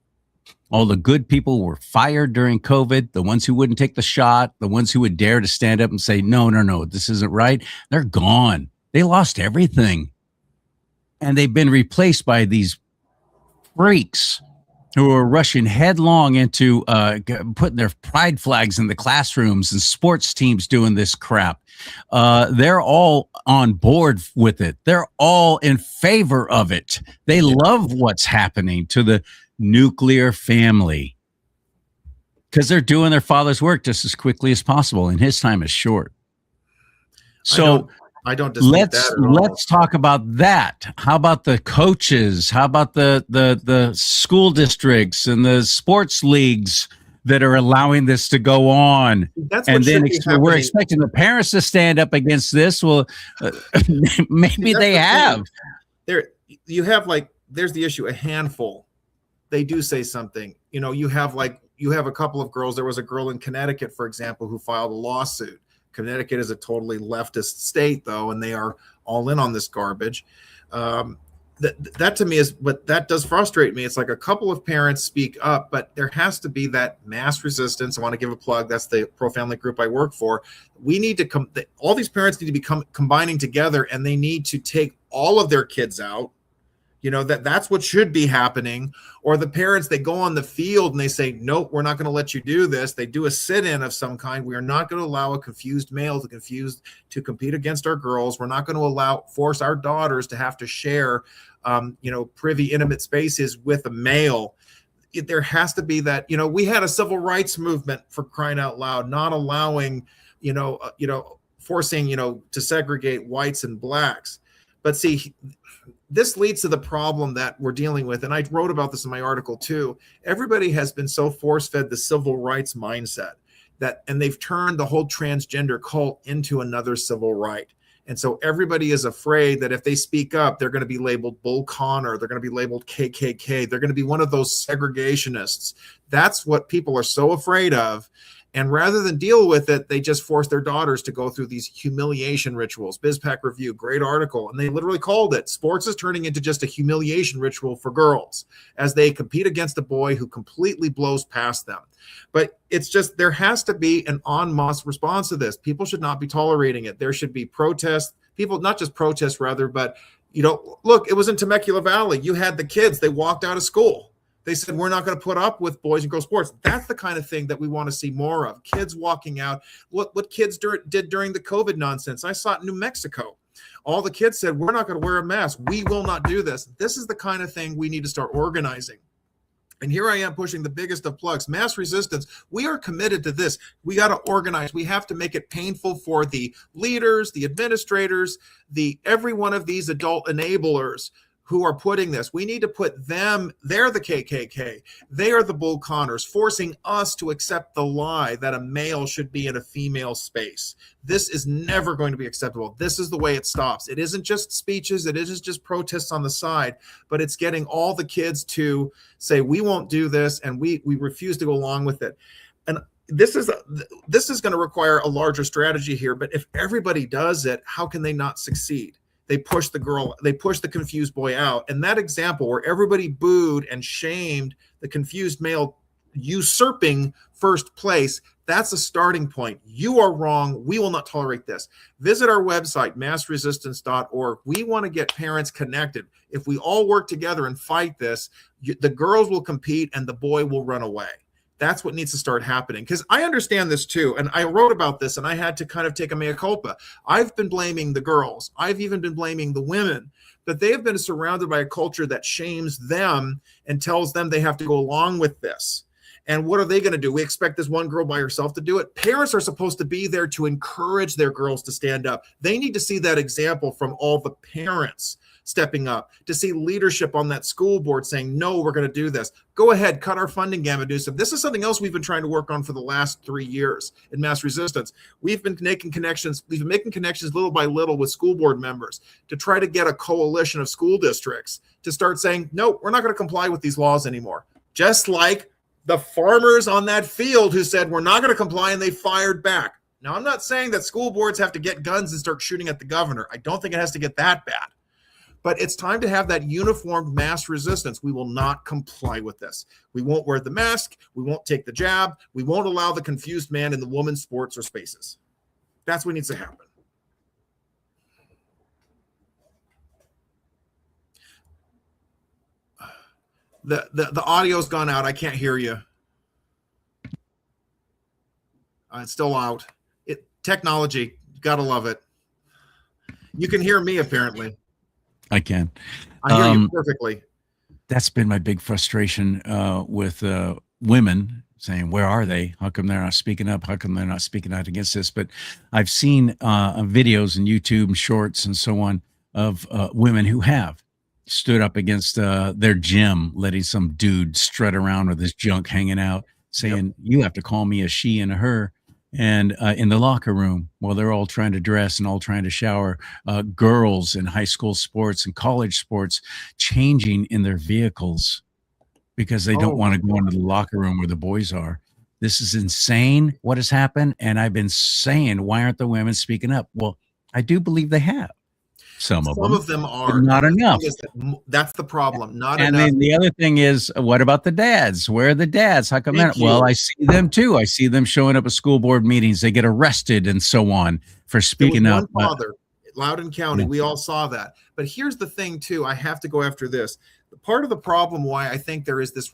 All the good people were fired during COVID. The ones who wouldn't take the shot, the ones who would dare to stand up and say, no, this isn't right. They're gone. They lost everything, and they've been replaced by these freaks who are rushing headlong into putting their pride flags in the classrooms and sports teams doing this crap. They're all on board with it. They're all in favor of it. They love what's happening to the nuclear family because they're doing their father's work just as quickly as possible, and his time is short. So I don't dispute that at all. Let's talk about that. How about the coaches? How about the school districts and the sports leagues that are allowing this to go on? That's and then we're happening. expecting the parents to stand up against this. Well, maybe they have. There's the issue. A handful, they do say something. You have a couple of girls. There was a girl in Connecticut, for example, who filed a lawsuit. Connecticut is a totally leftist state, though, and they are all in on this garbage. That to me is what that does frustrate me. It's like a couple of parents speak up, but there has to be that mass resistance. I want to give a plug. That's the pro-family group I work for. We need to all these parents need to be combining together, and they need to take all of their kids out. That's what should be happening. Or the parents, they go on the field and they say, nope, we're not going to let you do this. They do a sit-in of some kind. We are not going to allow a confused male to compete against our girls. We're not going to force our daughters to have to share, privy, intimate spaces with a male. there has to be that, we had a civil rights movement, for crying out loud, not allowing, forcing, to segregate whites and blacks. But see, this leads to the problem that we're dealing with. And I wrote about this in my article too. Everybody has been so force-fed the civil rights mindset and they've turned the whole transgender cult into another civil right. And so everybody is afraid that if they speak up, they're going to be labeled Bull Connor. They're going to be labeled KKK. They're going to be one of those segregationists. That's what people are so afraid of. And rather than deal with it, they just force their daughters to go through these humiliation rituals. BizPac Review, great article. And they literally called it, sports is turning into just a humiliation ritual for girls as they compete against a boy who completely blows past them. But it's just, there has to be an en masse response to this. People should not be tolerating it. There should be protests, people, not just protests rather, but, look, it was in Temecula Valley. You had the kids, they walked out of school. They said, we're not going to put up with boys and girls sports. That's the kind of thing that we want to see more of. Kids walking out. What kids did during the COVID nonsense. I saw it in New Mexico. All the kids said, we're not going to wear a mask. We will not do this. This is the kind of thing we need to start organizing. And here I am pushing the biggest of plugs, mass resistance. We are committed to this. We got to organize. We have to make it painful for the leaders, the administrators, every one of these adult enablers who are putting this. We need to put them, they're the KKK. They are the Bull Connors, forcing us to accept the lie that a male should be in a female space. This is never going to be acceptable. This is the way it stops. It isn't just speeches. It isn't just protests on the side, but it's getting all the kids to say, we won't do this, and we refuse to go along with it. And this is going to require a larger strategy here, but if everybody does it, how can they not succeed? They push the confused boy out. And that example where everybody booed and shamed the confused male usurping first place, that's a starting point. You are wrong. We will not tolerate this. Visit our website, massresistance.org. We want to get parents connected. If we all work together and fight this, the girls will compete and the boy will run away. That's what needs to start happening, because I understand this too. And I wrote about this and I had to kind of take a mea culpa. I've been blaming the girls. I've even been blaming the women, that they have been surrounded by a culture that shames them and tells them they have to go along with this. And what are they going to do? We expect this one girl by herself to do it. Parents are supposed to be there to encourage their girls to stand up. They need to see that example from all the parents stepping up, to see leadership on that school board saying, no, we're going to do this. Go ahead, cut our funding gamut. This is something else we've been trying to work on for the last 3 years in mass resistance. We've been making connections little by little with school board members to try to get a coalition of school districts to start saying, no, we're not going to comply with these laws anymore. Just like the farmers on that field who said, we're not going to comply, and they fired back. Now, I'm not saying that school boards have to get guns and start shooting at the governor. I don't think it has to get that bad. But it's time to have that uniformed mass resistance. We will not comply with this. We won't wear the mask. We won't take the jab. We won't allow the confused man in the women's sports or spaces. That's what needs to happen. The audio's gone out. I can't hear you. It's still out. Technology, gotta love it. You can hear me apparently. I can. I hear you perfectly. That's been my big frustration with women saying, where are they? How come they're not speaking up? How come they're not speaking out against this? But I've seen videos and YouTube and shorts and so on of women who have stood up against their gym, letting some dude strut around with his junk hanging out, saying, yep, you have to call me a she and a her. And in the locker room, while they're all trying to dress and all trying to shower, girls in high school sports and college sports changing in their vehicles because they don't want to go into the locker room where the boys are. This is insane what has happened. And I've been saying, why aren't the women speaking up? Well, I do believe they have. Some of them are. Not enough. That's the problem. Not and enough. And then the other thing is, what about the dads? Where are the dads? How come that? Well, I see them too. I see them showing up at school board meetings. They get arrested and so on for speaking up. One father, Loudoun County, we all saw that. But here's the thing too. I have to go after this. Part of the problem why I think there is this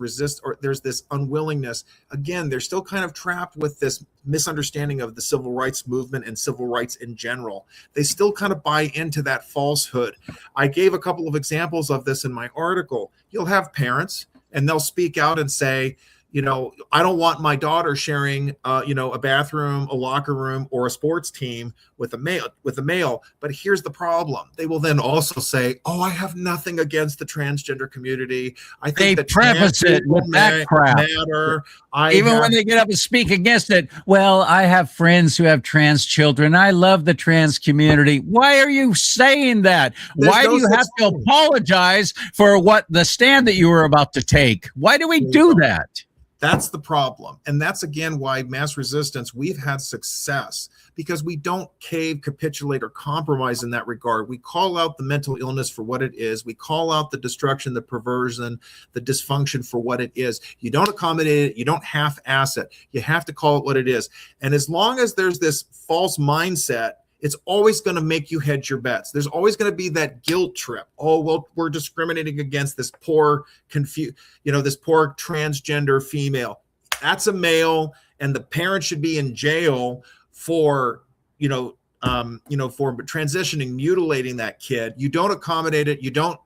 there's this unwillingness. Again, they're still kind of trapped with this misunderstanding of the civil rights movement and civil rights in general. They still kind of buy into that falsehood. I gave a couple of examples of this in my article. You'll have parents and they'll speak out and say, I don't want my daughter sharing, a bathroom, a locker room, or a sports team with a male. But here's the problem. They will then also say, oh, I have nothing against the transgender community. I think They preface it with that crap. Matter. Even when they get up and speak against it. Well, I have friends who have trans children. I love the trans community. Why are you saying that? Why do you have to apologize for what the stand that you were about to take? Why do we do that? That's the problem. And that's, again, why mass resistance, we've had success, because we don't cave, capitulate, or compromise in that regard. We call out the mental illness for what it is. We call out the destruction, the perversion, the dysfunction for what it is. You don't accommodate it. You don't half-ass it. You have to call it what it is. And as long as there's this false mindset, it's always going to make you hedge your bets. There's always going to be that guilt trip. Oh, well, we're discriminating against this poor, this poor transgender female. That's a male, and the parent should be in jail for, for transitioning, mutilating that kid. You don't accommodate it. You don't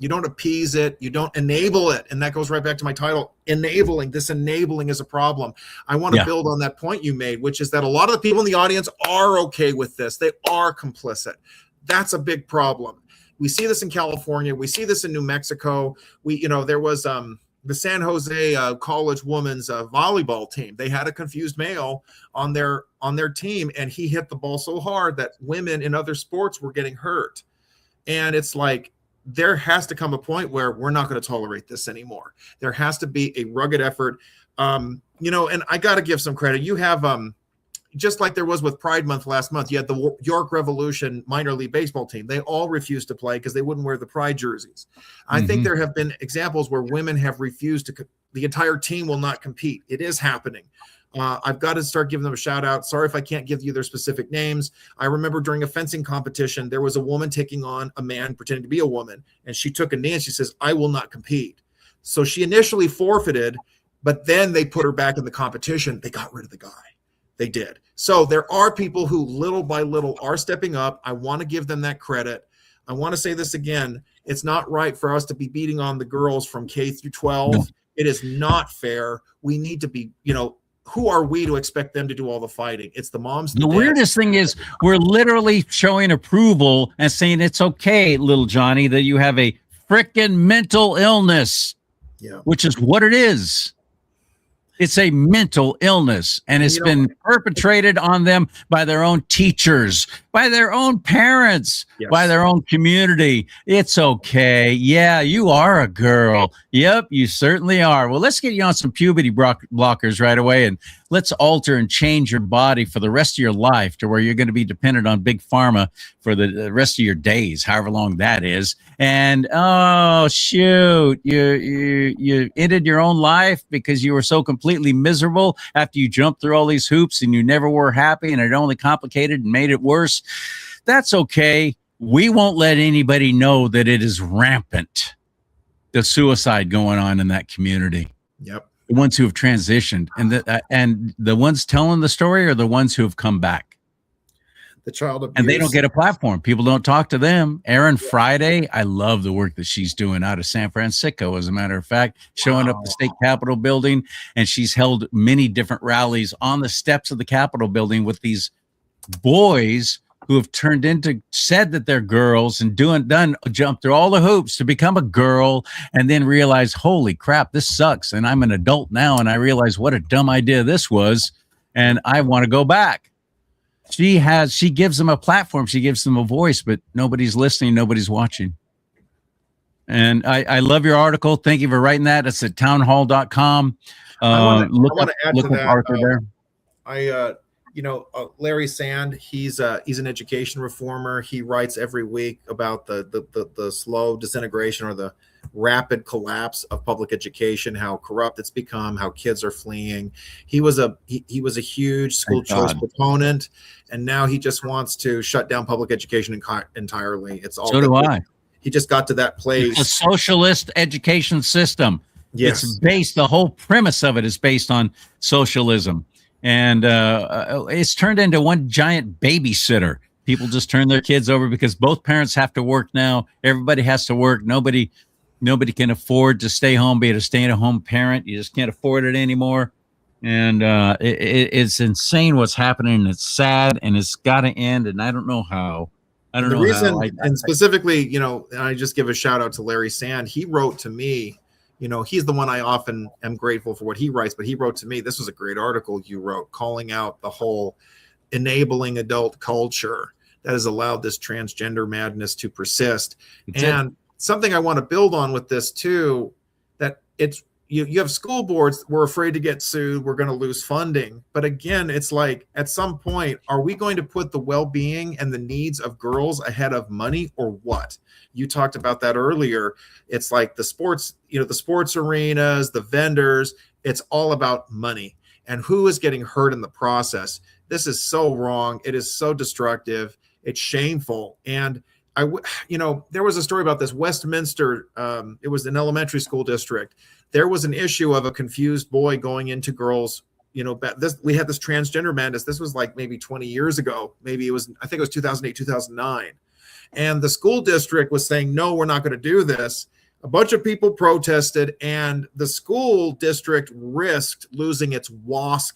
appease it. You don't enable it. And that goes right back to my title, enabling. This enabling is a problem. I want to build on that point you made, which is that a lot of the people in the audience are okay with this. They are complicit. That's a big problem. We see this in California. We see this in New Mexico. There was the San Jose college women's volleyball team. They had a confused male on their team, and he hit the ball so hard that women in other sports were getting hurt. And it's like, there has to come a point where we're not going to tolerate this anymore. There has to be a rugged effort. And I got to give some credit. You have, just like there was with Pride Month last month, you had the York Revolution minor league baseball team. They all refused to play because they wouldn't wear the Pride jerseys. I think there have been examples where women have refused to, the entire team will not compete. It is happening. I've got to start giving them a shout out. Sorry if I can't give you their specific names. I remember during a fencing competition, there was a woman taking on a man pretending to be a woman, and she took a knee and she says, I will not compete. So she initially forfeited, but then they put her back in the competition. They got rid of the guy. They did. So there are people who little by little are stepping up. I want to give them that credit. I want to say this again. It's not right for us to be beating on the girls from K through 12. No. It is not fair. We need to be, who are we to expect them to do all the fighting? It's the moms. The weirdest thing is we're literally showing approval and saying it's okay, little Johnny, that you have a freaking mental illness, which is what it is. It's a mental illness, and it's been perpetrated on them by their own teachers, by their own parents, by their own community. It's okay. Yeah, you are a girl. Yep, you certainly are. Well, let's get you on some puberty blockers right away, and let's alter and change your body for the rest of your life to where you're going to be dependent on big pharma for the rest of your days, however long that is. And oh shoot, you ended your own life because you were so completely miserable after you jumped through all these hoops and you never were happy, and it only complicated and made it worse. That's okay. We won't let anybody know that it is rampant, the suicide going on in that community. Yep. The ones who have transitioned, and the ones telling the story are the ones who have come back. The child abuse. And they don't get a platform. People don't talk to them. Erin Friday, I love the work that she's doing out of San Francisco, as a matter of fact, showing up the state Capitol building. And she's held many different rallies on the steps of the Capitol building with these boys who have said that they're girls and jump through all the hoops to become a girl, and then realize, holy crap, this sucks. And I'm an adult now, and I realize what a dumb idea this was, and I want to go back. She gives them a platform. She gives them a voice, but nobody's listening. Nobody's watching. And I love your article. Thank you for writing that. It's at townhall.com. Look up Arthur there. Larry Sand, he's an education reformer. He writes every week about the slow disintegration or the rapid collapse of public education, how corrupt it's become, how kids are fleeing. He was a huge school choice proponent, and now he just wants to shut down public education entirely. It's all. So do I. He just got to that place. It's a socialist education system. Yes. The whole premise of it is based on socialism. And it's turned into one giant babysitter. People just turn their kids over because both parents have to work now. Everybody has to work. Nobody Nobody can afford to stay home, be a stay-at-home parent. You just can't afford it anymore. And it's insane what's happening. It's sad, and it's got to end. And I don't know how. I don't And the know reason, how. and specifically, and I just give a shout out to Larry Sand. He wrote to me, he's the one I often am grateful for what he writes, but he wrote to me, this was a great article you wrote calling out the whole enabling adult culture that has allowed this transgender madness to persist. Something I want to build on with this too, that it's, you have school boards, we're afraid to get sued, we're going to lose funding. But again, it's like, at some point, are we going to put the well-being and the needs of girls ahead of money, or what? You talked about that earlier. It's like the sports, the sports arenas, the vendors, it's all about money and who is getting hurt in the process. This is so wrong. It is so destructive. It's shameful. And there was a story about this Westminster. It was an elementary school district. There was an issue of a confused boy going into girls. We had this transgender madness. This was like maybe 20 years ago. I think it was 2008, 2009. And the school district was saying, no, we're not going to do this. A bunch of people protested, and the school district risked losing its WASC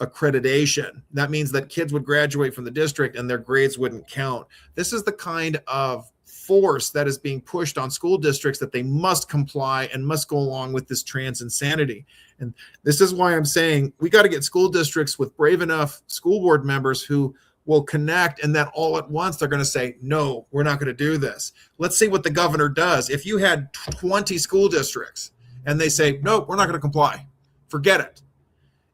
accreditation. That means that kids would graduate from the district and their grades wouldn't count. This is the kind of force that is being pushed on school districts, that they must comply and must go along with this trans insanity. And this is why I'm saying we got to get school districts with brave enough school board members who will connect, and that all at once they're going to say, no, we're not going to do this. Let's see what the governor does. If you had 20 school districts and they say, no, we're not going to comply, forget it.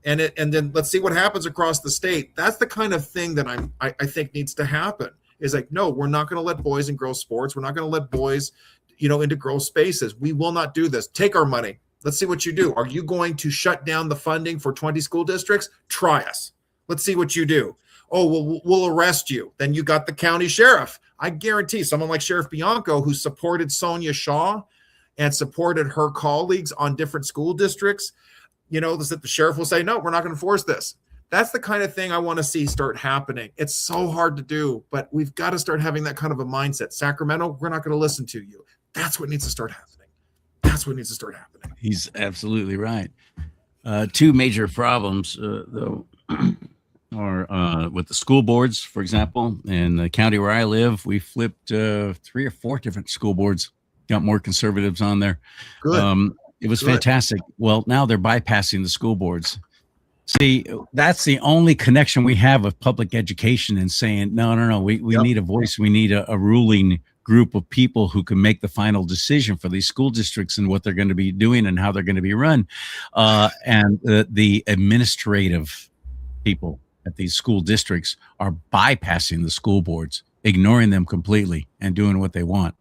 And then let's see what happens across the state. That's the kind of thing that I think needs to happen. Is like, no, we're not going to let boys in girls sports. We're not going to let boys, into girls spaces. We will not do this. Take our money. Let's see what you do. Are you going to shut down the funding for 20 school districts? Try us. Let's see what you do. Oh, well, we'll arrest you. Then you got the county sheriff. I guarantee someone like Sheriff Bianco, who supported Sonia Shaw and supported her colleagues on different school districts, the sheriff will say, no, we're not going to force this. That's the kind of thing I want to see start happening. It's so hard to do, but we've got to start having that kind of a mindset. Sacramento, we're not going to listen to you. That's what needs to start happening. That's what needs to start happening. He's absolutely right. Two major problems, though, are with the school boards, for example. In the county where I live, we flipped 3 or 4 different school boards, got more conservatives on there. Good. It was fantastic. Well, now they're bypassing the school boards. See, that's the only connection we have with public education, and saying, no, we need a voice. We need a ruling group of people who can make the final decision for these school districts and what they're going to be doing and how they're going to be run. And the administrative people at these school districts are bypassing the school boards, ignoring them completely and doing what they want.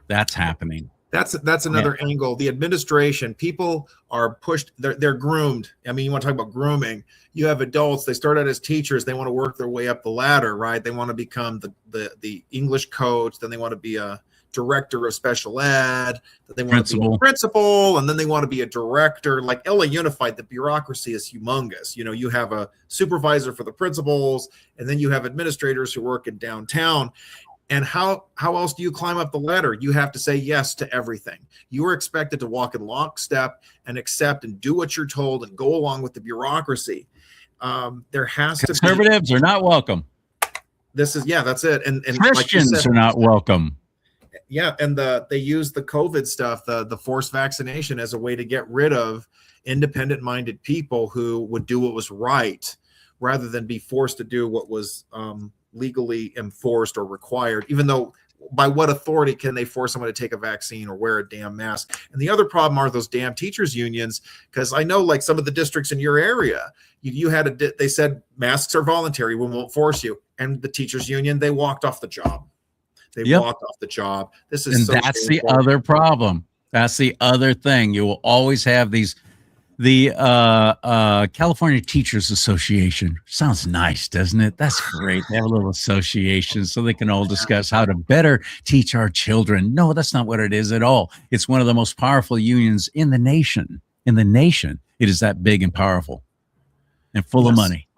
That's happening. That's another angle. The administration, people are pushed, they're groomed. I mean, you want to talk about grooming. You have adults, they start out as teachers, they want to work their way up the ladder, right? They want to become the English coach, then they want to be a director of special ed, then they want to be a principal, and then they want to be a director. Like LA Unified, the bureaucracy is humongous. You have a supervisor for the principals, and then you have administrators who work in downtown. And how else do you climb up the ladder? You have to say yes to everything. You are expected to walk in lockstep and accept and do what you're told and go along with the bureaucracy. There has to be. Conservatives are not welcome. That's it. And Christians are not welcome. Yeah, and they use the COVID stuff, the forced vaccination, as a way to get rid of independent-minded people who would do what was right, rather than be forced to do what was legally enforced or required, even though by what authority can they force someone to take a vaccine or wear a damn mask? And the other problem are those damn teachers unions, because I know like some of the districts in your area, you had they said masks are voluntary, we won't force you. And the teachers union, they walked off the job. Walked off the job. This is, and that's the other problem. That's the other thing. You will always have the California Teachers Association. Sounds nice, doesn't it? That's great. They have a little association so they can all discuss how to better teach our children. No, that's not what it is at all. It's one of the most powerful unions in the nation. It is that big and powerful and full of money.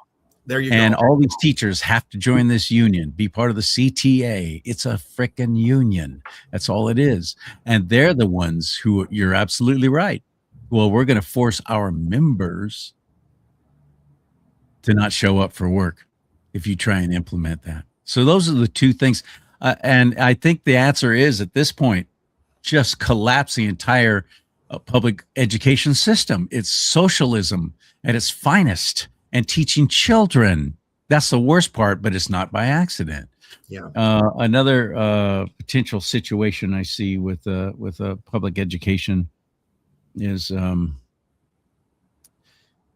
There you And go. all these teachers have to join this union, be part of the CTA. It's a frickin' union. That's all it is. And they're the ones who, you're absolutely right. Well, we're going to force our members to not show up for work if you try and implement that. So those are the two things. And I think the answer is, at this point, just collapse the entire public education system. It's socialism at its finest, and teaching children. That's the worst part, but it's not by accident. Yeah. Another potential situation I see with public education is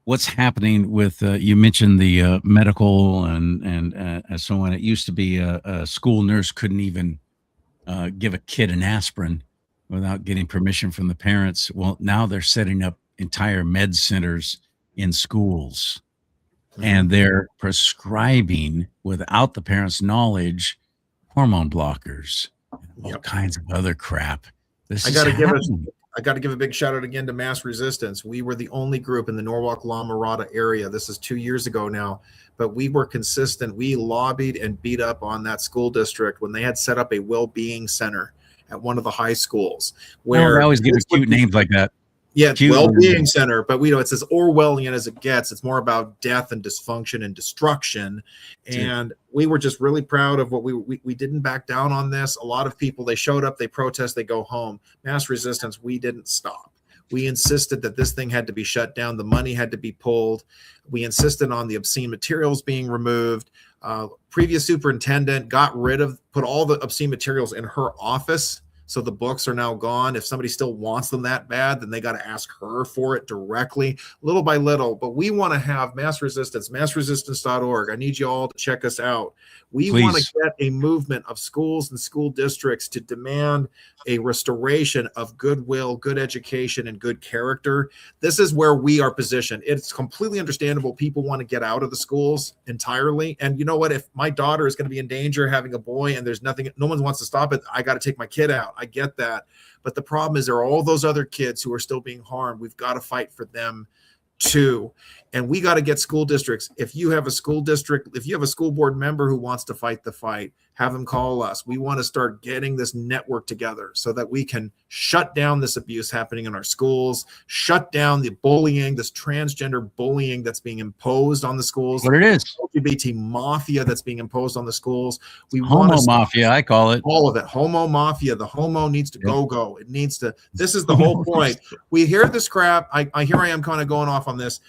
what's happening with you mentioned the medical and so on. It used to be a school nurse couldn't even give a kid an aspirin without getting permission from the parents. Well, now they're setting up entire med centers in schools, and they're prescribing without the parents' knowledge hormone blockers, all kinds of other crap. This I is got to give happening. I got to give a big shout out again to Mass Resistance. We were the only group in the Norwalk La Mirada area. This is 2 years ago now, but we were consistent. We lobbied and beat up on that school district when they had set up a well-being center at one of the high schools. Where I always give it cute names like that. Yeah, Cute. well-being center, but we know it's as Orwellian as it gets. It's more about death and dysfunction and destruction. And we were just really proud of what we didn't back down on this. A lot of people, they showed up, they protest, they go home. Mass Resistance, we didn't stop. We insisted that this thing had to be shut down. The money had to be pulled. We insisted on the obscene materials being removed. Previous superintendent put all the obscene materials in her office. So the books are now gone. If somebody still wants them that bad, then they got to ask her for it directly, little by little. But we want to have Mass Resistance, massresistance.org. I need you all to check us out. We want to get a movement of schools and school districts to demand a restoration of goodwill, good education, and good character. This is where we are positioned. It's completely understandable. People want to get out of the schools entirely. And you know what? If my daughter is going to be in danger having a boy and there's nothing, no one wants to stop it, I got to take my kid out. I get that. But the problem is there are all those other kids who are still being harmed. We've got to fight for them too. And we got to get school districts. If you have a school district, if you have a school board member who wants to fight the fight, have them call us. We want to start getting this network together so that we can shut down this abuse happening in our schools, shut down the bullying, this transgender bullying that's being imposed on the schools. What it is. LGBT mafia that's being imposed on the schools. We Homo want to mafia, I call it. all of it. Homo mafia. The homo needs to go. It needs to. This is the whole point. We hear this crap. I am kind of going off on this.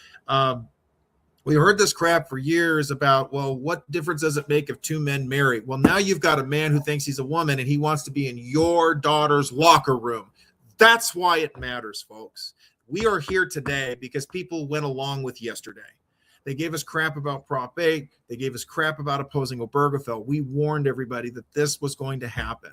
We heard this crap for years about, well, what difference does it make if two men marry? Well, now you've got a man who thinks he's a woman and he wants to be in your daughter's locker room. That's why it matters, folks. We are here today because people went along with yesterday. They gave us crap about Prop 8. They gave us crap about opposing Obergefell. We warned everybody that this was going to happen.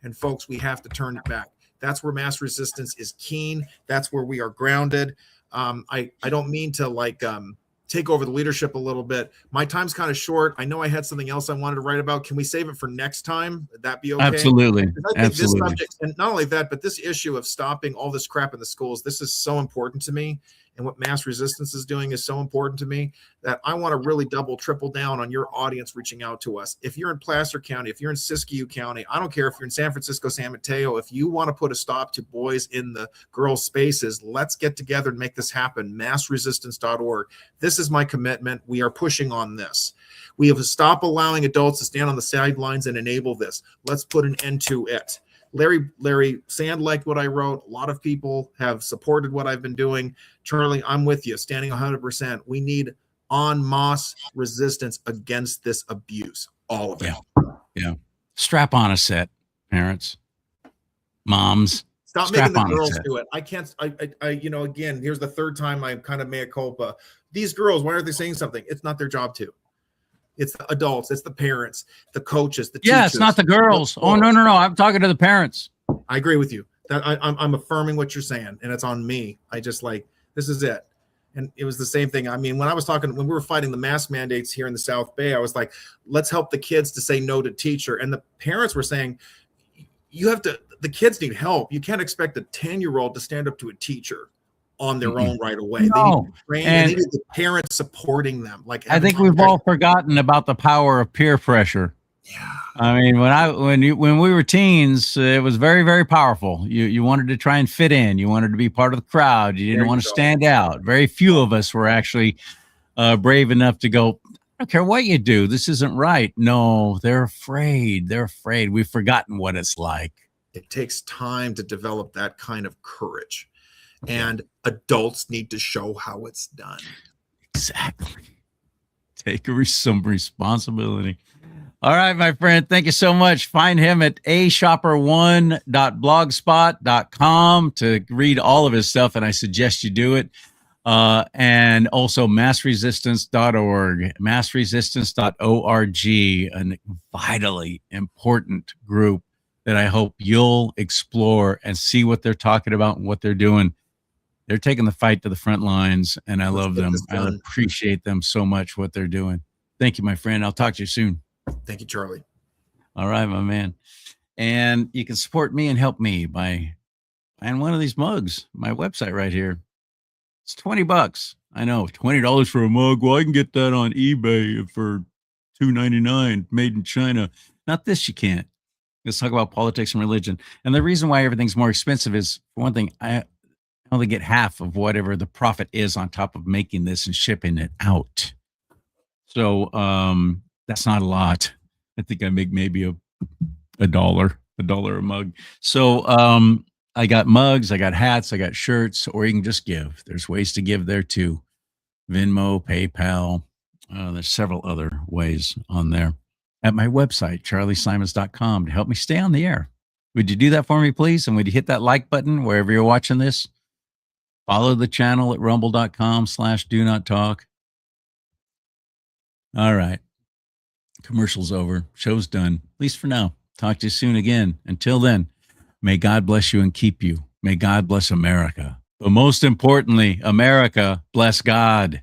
And folks, we have to turn it back. That's where Mass Resistance is keen. That's where we are grounded. I don't mean to take over the leadership a little bit. My time's kind of short. I know I had something else I wanted to write about. Can we save it for next time? Would that be okay? Absolutely. I think this subject, and not only that, but this issue of stopping all this crap in the schools, this is so important to me. And what Mass Resistance is doing is so important to me that I want to really double, triple down on your audience reaching out to us. If you're in Placer County, if you're in Siskiyou County, I don't care if you're in San Francisco, San Mateo, if you want to put a stop to boys in the girls' spaces, let's get together and make this happen. Massresistance.org. This is my commitment. We are pushing on this. We have to stop allowing adults to stand on the sidelines and enable this. Let's put an end to it. Larry Sand liked what I wrote. A lot of people have supported what I've been doing. Charlie, I'm with you, standing 100%. We need en masse resistance against this abuse. All of it. Yeah. Strap on a set, parents, moms. Stop making the girls do it. I can't, again, here's the third time I'm kind of mea culpa. These girls, why aren't they saying something? It's not their job to. It's the adults, it's the parents, the coaches, the teachers. Yeah, it's not the girls. Oh, no. I'm talking to the parents. I agree with you. That I'm affirming what you're saying, and it's on me. I just this is it. And it was the same thing. I mean, when we were fighting the mask mandates here in the South Bay, I was like, let's help the kids to say no to teacher. And the parents were saying, the kids need help. You can't expect a 10-year-old to stand up to a teacher. on their own right away. They need No. to be trained, And and they need the parents supporting them. Like I think we've all forgotten about the power of peer pressure. Yeah. I mean, when we were teens, it was very, very powerful. You wanted to try and fit in. You wanted to be part of the crowd. You There didn't you want to go. stand out. Very few of us were actually brave enough to go, I don't care what you do. This isn't right. No, they're afraid. They're afraid. We've forgotten what it's like. It takes time to develop that kind of courage, and adults need to show how it's done. Exactly. Take some responsibility. All right, my friend. Thank you so much. Find him at aschaper1.blogspot.com to read all of his stuff, and I suggest you do it. And also massresistance.org, massresistance.org, a vitally important group that I hope you'll explore and see what they're talking about and what they're doing. They're taking the fight to the front lines, and I love them. I appreciate them so much, what they're doing. Thank you, my friend. I'll talk to you soon. Thank you, Charlie. All right, my man. And you can support me and help me by buying one of these mugs. My website right here. It's $20. I know, $20 for a mug. Well, I can get that on eBay for $2.99, made in China. Not this, you can't. Let's talk about politics and religion. And the reason why everything's more expensive is, for one thing, I only get half of whatever the profit is on top of making this and shipping it out. So that's not a lot. I think I make maybe a dollar a mug. So I got mugs, I got hats, I got shirts, or you can just give. There's ways to give there too. Venmo, PayPal. There's several other ways on there. At my website, charliesimons.com, to help me stay on the air. Would you do that for me, please? And would you hit that like button wherever you're watching this? Follow the channel at rumble.com/do-not-talk. All right. Commercial's over. Show's done. At least for now. Talk to you soon again. Until then, may God bless you and keep you. May God bless America. But most importantly, America, bless God.